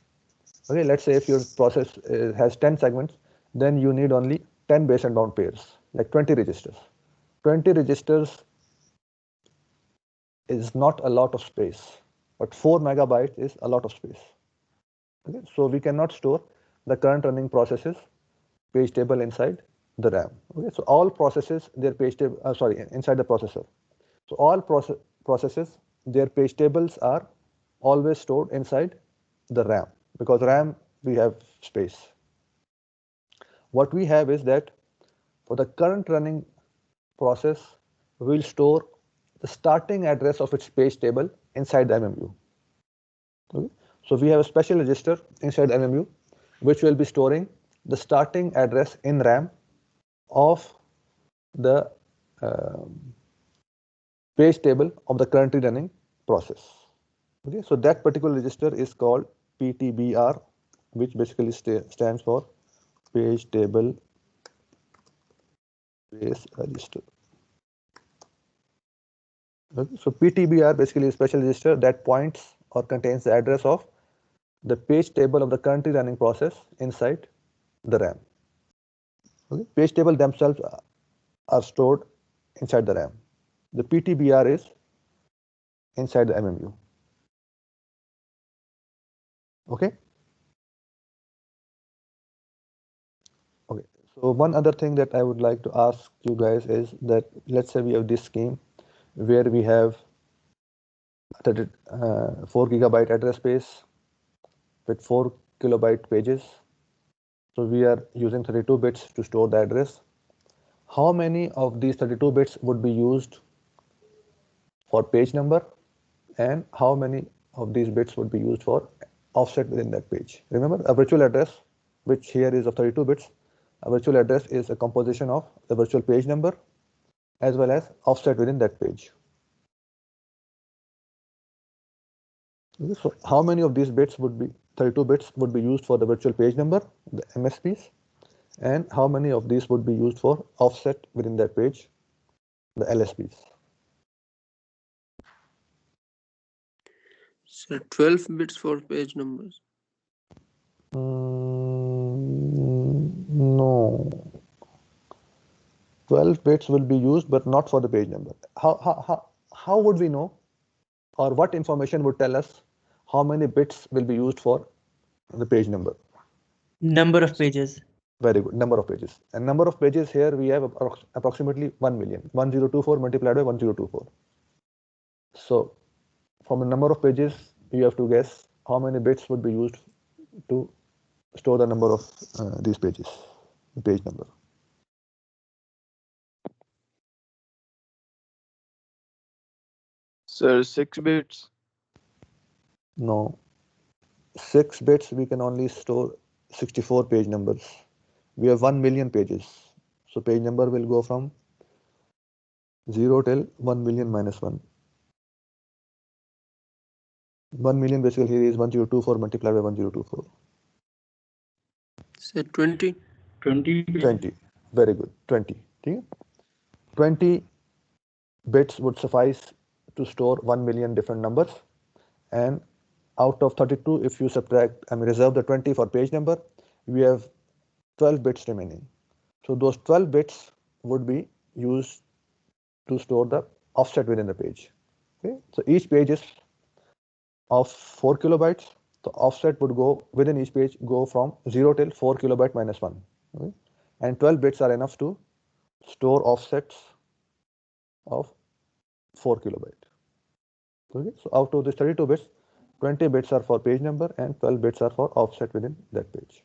Okay, let's say if your process has 10 segments, then you need only 10 base and bound pairs, like 20 registers. 20 registers is not a lot of space, but 4 megabytes is a lot of space. Okay, so we cannot store the current running processes page table inside the RAM. Okay, so all processes, their page table, inside the processor. So all processes, their page tables are always stored inside the RAM because RAM we have space. What we have is that for the current running process, we'll store the starting address of its page table inside the MMU. Okay? So we have a special register inside the MMU which will be storing the starting address in RAM of the page table of the currently running process. Okay, so that particular register is called PTBR, which basically stands for page table base register. Okay, so PTBR basically is a special register that points or contains the address of the page table of the currently running process inside the RAM. Okay, page table themselves are stored inside the RAM. The PTBR is inside the MMU. Okay. Okay. So one other thing that I would like to ask you guys is that let's say we have this scheme where we have 4 gigabyte address space with 4 kilobyte pages. So we are using 32 bits to store the address. How many of these 32 bits would be used for page number and how many of these bits would be used for offset within that page? Remember, a virtual address, which here is of 32 bits, a virtual address is a composition of the virtual page number as well as offset within that page. So how many of these bits would be 32 bits would be used for the virtual page number, the MSPs, and how many of these would be used for offset within that page, the LSPs? So 12 bits for page numbers. No. 12 bits will be used, but not for the page number. How would we know, or what information would tell us how many bits will be used for the page number? Number of pages. Very good, number of pages. And number of pages here we have approximately 1 million, 1024 multiplied by 1024. So from the number of pages, you have to guess how many bits would be used to store the number of these pages, the page number. Sir, 6 bits. No, 6 bits we can only store 64 page numbers. We have 1 million pages. So page number will go from 0 till 1 million minus 1. 1 million basically here is 1024 multiplied by 1024. Say 20. 20 pages. 20. Very good. 20. ठीक है? 20 bits would suffice to store 1 million different numbers, and out of 32, if you subtract, reserve the 20 for page number, we have 12 bits remaining. So those 12 bits would be used to store the offset within the page. Okay, so each page is of 4 kilobytes. The offset would go within each page go from 0 till 4 kilobyte minus 1. Okay? And 12 bits are enough to store offsets of 4 kilobyte. Okay, so out of the 32 bits, 20 bits are for page number and 12 bits are for offset within that page.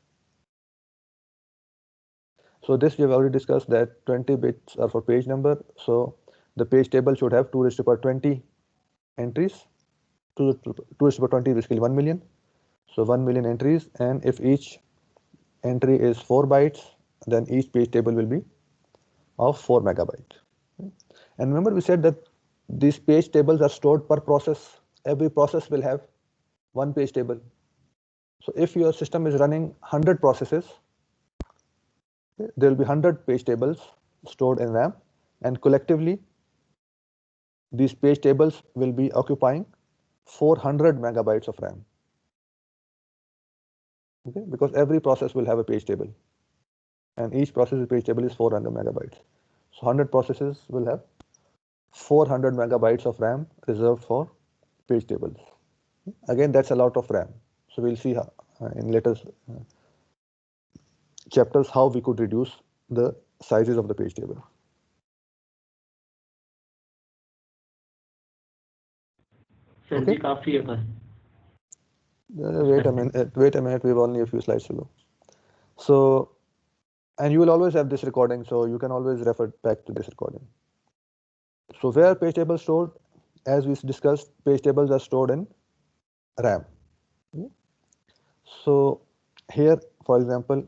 So this we have already discussed that 20 bits are for page number. So the page table should have 2 raised to the power 20 entries. 2 raised to the power 20 is basically 1 million. So 1 million entries, and if each entry is 4 bytes, then each page table will be of 4 megabyte. And remember we said that these page tables are stored per process. Every process will have one page table. So if your system is running 100 processes, there will be 100 page tables stored in RAM, and collectively these page tables will be occupying 400 megabytes of RAM. Okay, because every process will have a page table, and each process's page table is 400 megabytes. So 100 processes will have 400 megabytes of RAM reserved for page tables. Again, that's a lot of RAM. So we'll see how, in later chapters how we could reduce the sizes of the page table. Sir Okay. जी काफी है बस. Wait a minute, we have only a few slides to go. So, and you will always have this recording, so you can always refer back to this recording. So where page tables stored? As we discussed, page tables are stored in RAM. So here, for example,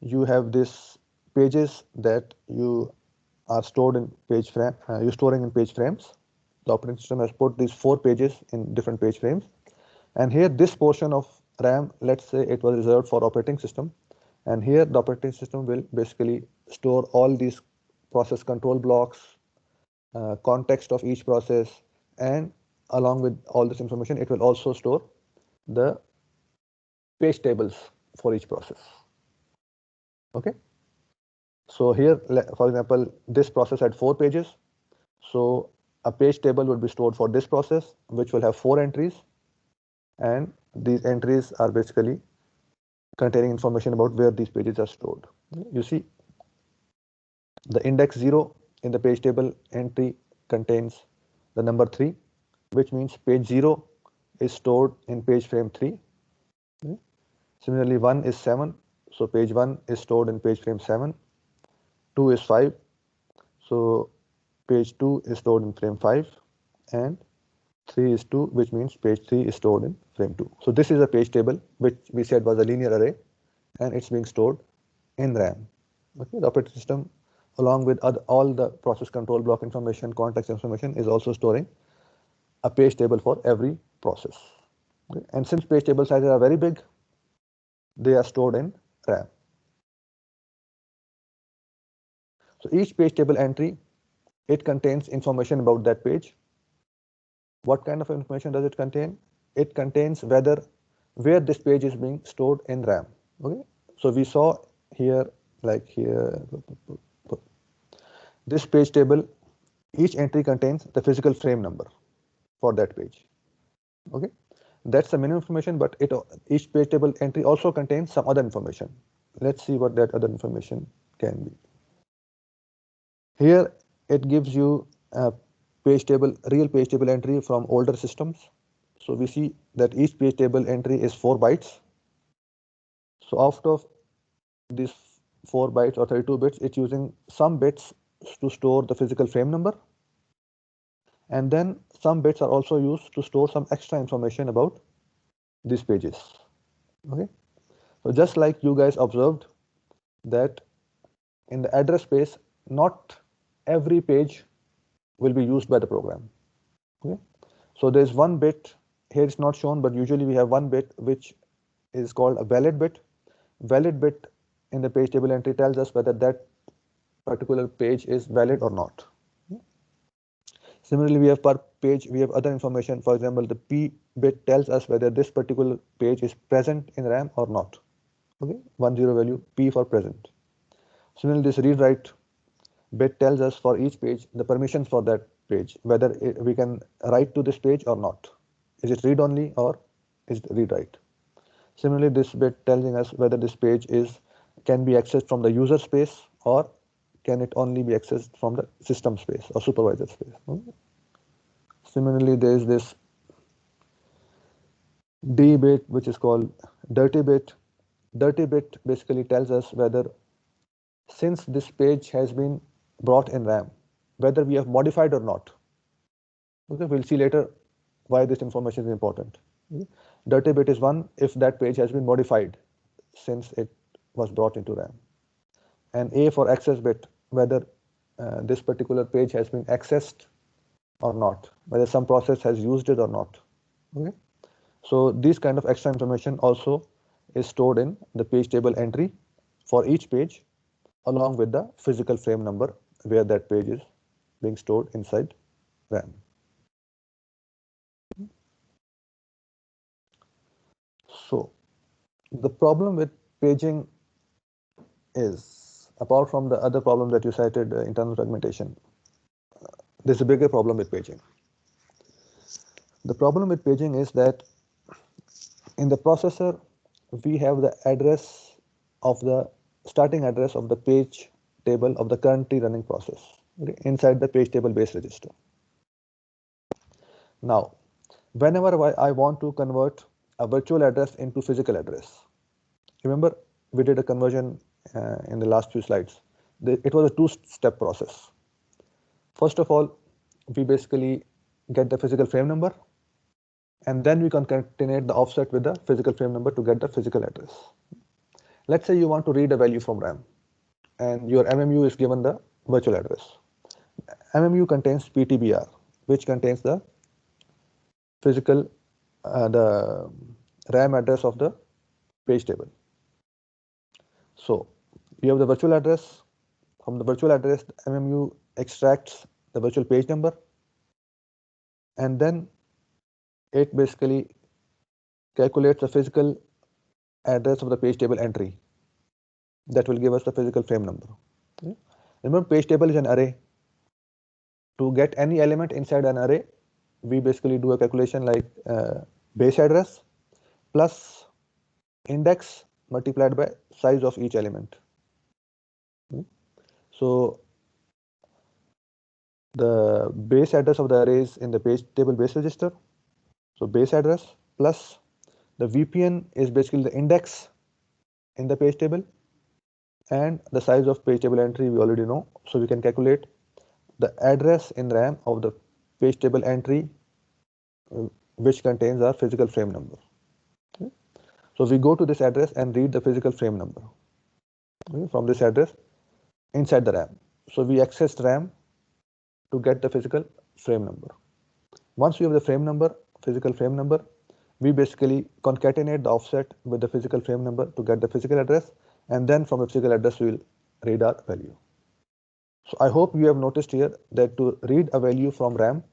you have this pages that you are stored in page frame. You're storing in page frames. The operating system has put these 4 pages in different page frames, and here this portion of RAM, let's say it was reserved for operating system, and here the operating system will basically store all these process control blocks, context of each process, and along with all this information, it will also store the page tables for each process. Okay. So here, for example, this process had 4 pages. So a page table will be stored for this process, which will have 4 entries. And these entries are basically containing information about where these pages are stored. You see, the index 0 in the page table entry contains the number 3, which means page 0 is stored in page frame 3. Similarly, 1 is 7, so page 1 is stored in page frame 7. 2 is 5, so page 2 is stored in frame 5, and 3 is 2, which means page 3 is stored in frame 2. So this is a page table, which we said was a linear array, and it's being stored in RAM. Okay, the operating system, along with all the process control block information, context information, is also storing a page table for every process. Okay? And since page table sizes are very big, they are stored in RAM. So each page table entry, it contains information about that page. What kind of information does it contain? It contains where this page is being stored in RAM. Okay, so we saw here, like here, this page table, each entry contains the physical frame number for that page. Okay, that's the minimum information, but each page table entry also contains some other information. Let's see what that other information can be. Here it gives you a real page table entry from older systems. So we see that each page table entry is 4 bytes. So out of these 4 bytes or 32 bits, it's using some bits to store the physical frame number, and then some bits are also used to store some extra information about these pages. Okay, so just like you guys observed that in the address space, not every page will be used by the program. Okay, so there's one bit here, it's not shown, but usually we have one bit which is called a valid bit. Valid bit in the page table entry tells us whether that particular page is valid or not. Similarly, we have per page, we have other information. For example, the P bit tells us whether this particular page is present in RAM or not. Okay, 10 value P for present. Similarly, this read write bit tells us for each page the permissions for that page, whether we can write to this page or not. Is it read only or is it read write? Similarly, this bit telling us whether this page can be accessed from the user space or can it only be accessed from the system space or supervisor space. Similarly, there is this D bit which is called dirty bit. Dirty bit basically tells us whether, since this page has been brought in RAM, whether we have modified or not. Okay, we'll see later why this information is important. Okay. Dirty bit is one if that page has been modified since it was brought into RAM. And A for access bit, whether this particular page has been accessed or not, whether some process has used it or not. Okay. So these kind of extra information also is stored in the page table entry for each page, along with the physical frame number where that page is being stored inside RAM. So the problem with paging is, apart from the other problem that you cited, internal fragmentation, there's a bigger problem with paging. The problem with paging is that in the processor, we have the address of the starting address of the page table of the currently running process, okay, inside the page table base register. Now, whenever I want to convert a virtual address into physical address, remember we did a conversion in the last few slides. It was a two-step process. First of all, we basically get the physical frame number, and then we concatenate the offset with the physical frame number to get the physical address. Let's say you want to read a value from RAM, and your MMU is given the virtual address. MMU contains PTBR, which contains the physical, the RAM address of the page table. So you have the virtual address. From the virtual address, the MMU extracts the virtual page number, and then it basically calculates the physical address of the page table entry. That will give us the physical frame number. Okay. Remember, page table is an array. To get any element inside an array, we basically do a calculation like base address plus index multiplied by size of each element. Okay. So the base address of the array is in the page table base register. So base address plus the VPN is basically the index in the page table, and the size of page table entry we already know. So we can calculate the address in RAM of the page table entry which contains our physical frame number. Okay. So we go to this address and read the physical frame number, okay, from this address inside the RAM. So we access RAM to get the physical frame number. Once we have the frame number, physical frame number, we basically concatenate the offset with the physical frame number to get the physical address, and then from the physical address we will read our value. So I hope you have noticed here that to read a value from RAM,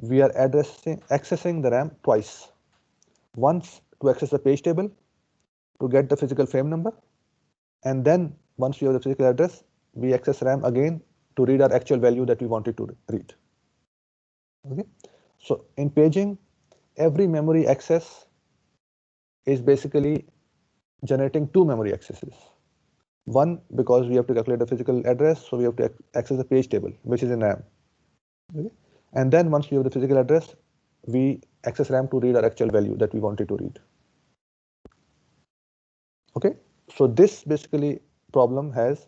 we are accessing the RAM twice. Once to access the page table to get the physical frame number, and then once we have the physical address, we access RAM again to read our actual value that we wanted to read. Okay. So in paging, every memory access is basically generating two memory accesses. One, because we have to calculate the physical address, so we have to access the page table, which is in RAM. Okay. And then once we have the physical address, we access RAM to read our actual value that we wanted to read. Okay. So this basically problem has,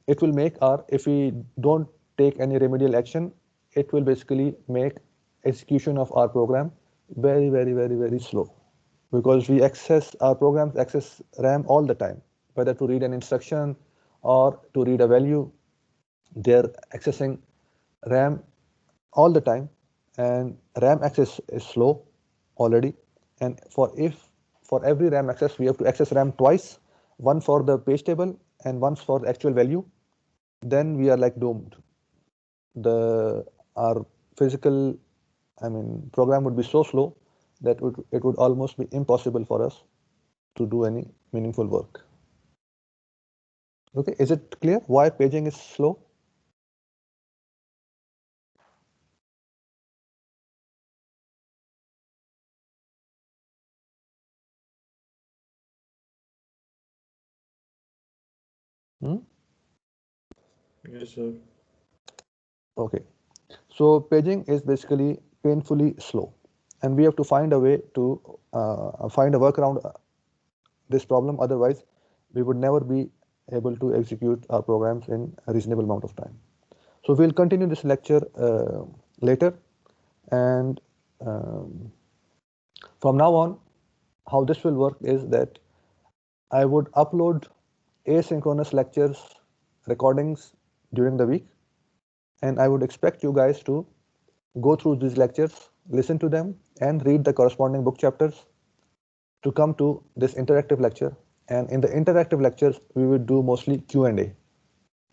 it will make if we don't take any remedial action, it will basically make execution of our program very, very, very, very slow, because we our programs access RAM all the time, whether to read an instruction or to read a value. They're accessing RAM all the time, and RAM access is slow already. And if for every RAM access, we have to access RAM twice, one for the page table and once for the actual value, then we are like doomed. Our physical, program would be so slow that it would almost be impossible for us to do any meaningful work. Okay, is it clear why paging is slow? Yes, sir. Okay, so paging is basically painfully slow, and we have to find a way to find a workaround this problem. Otherwise, we would never be able to execute our programs in a reasonable amount of time. So we'll continue this lecture later, and from now on, how this will work is that I would upload asynchronous lectures recordings during the week, and I would expect you guys to go through these lectures, listen to them, and read the corresponding book chapters to come to this interactive lecture. And in the interactive lectures, we will do mostly Q&A.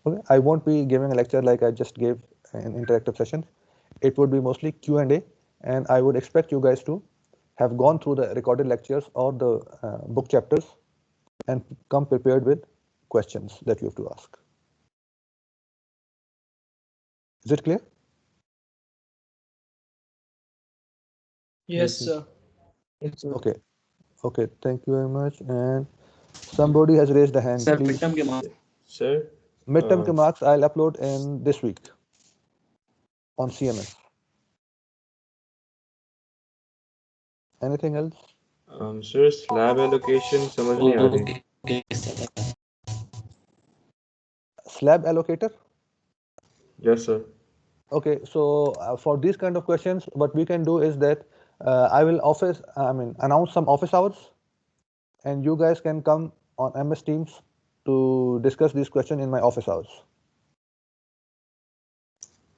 Okay? I won't be giving a lecture like I just gave in interactive sessions. It would be mostly Q&A, and I would expect you guys to have gone through the recorded lectures or the book chapters and come prepared with questions that you have to ask. Is it clear? Yes, sir. Okay. Okay, thank you very much. And somebody has raised a hand, please. Sir, Midterm ke marks I'll upload in this week on CMS. Anything else? sir, slab allocation समझ नहीं आ रही. Slab allocator? Yes, sir. Okay, so for these kind of questions, what we can do is that I will announce some office hours, and you guys can come on MS Teams to discuss these questions in my office hours.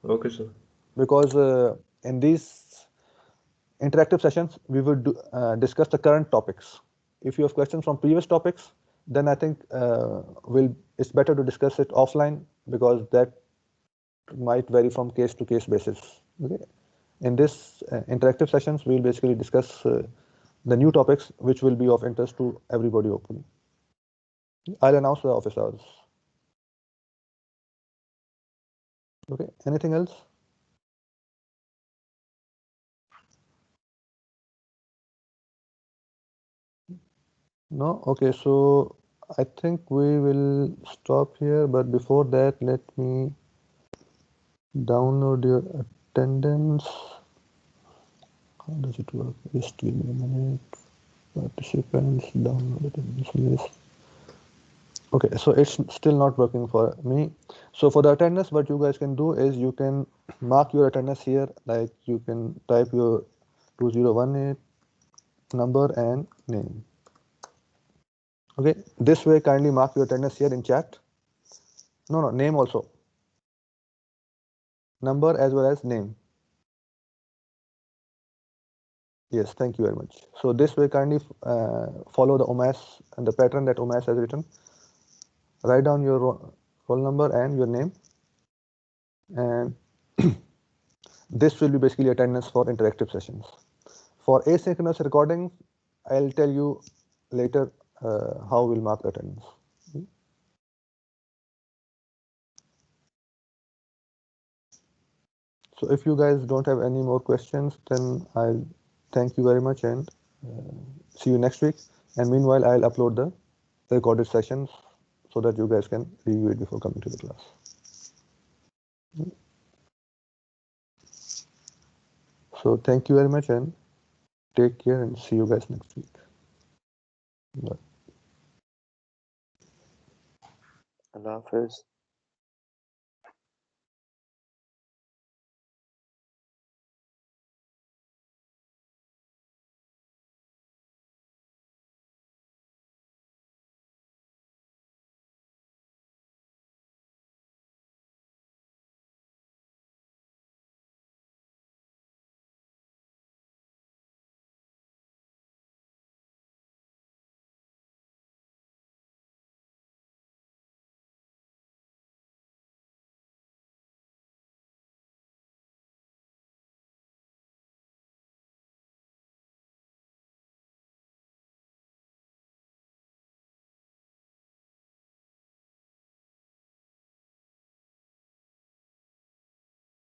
Okay, sir. Because in these interactive sessions, we would discuss the current topics. If you have questions from previous topics, then I think it's better to discuss it offline, because that might vary from case to case basis. Okay. In this interactive sessions, we'll basically discuss the new topics which will be of interest to everybody openly. I'll announce the office hours. Okay, anything else? No? Okay, so I think we will stop here, but before that, let me download your attendance. How does it work? Just give me a minute. Participants, download attendance list. Okay, so it's still not working for me. So for the attendance, what you guys can do is you can mark your attendance here, like you can type your 2018 number and name. Okay, this way kindly mark your attendance here in chat. No, name also. Number as well as name. Yes, thank you very much. So this way kindly follow the OMAS and the pattern that OMAS has written. Write down your roll number and your name, and this will be basically attendance for interactive sessions. For asynchronous recording, I'll tell you later how we'll mark the attendance. So if you guys don't have any more questions, then I'll thank you very much and see you next week. And meanwhile, I'll upload the recorded sessions so that you guys can review it before coming to the class. So thank you very much and take care, and see you guys next week. Bye. Allah Hafiz.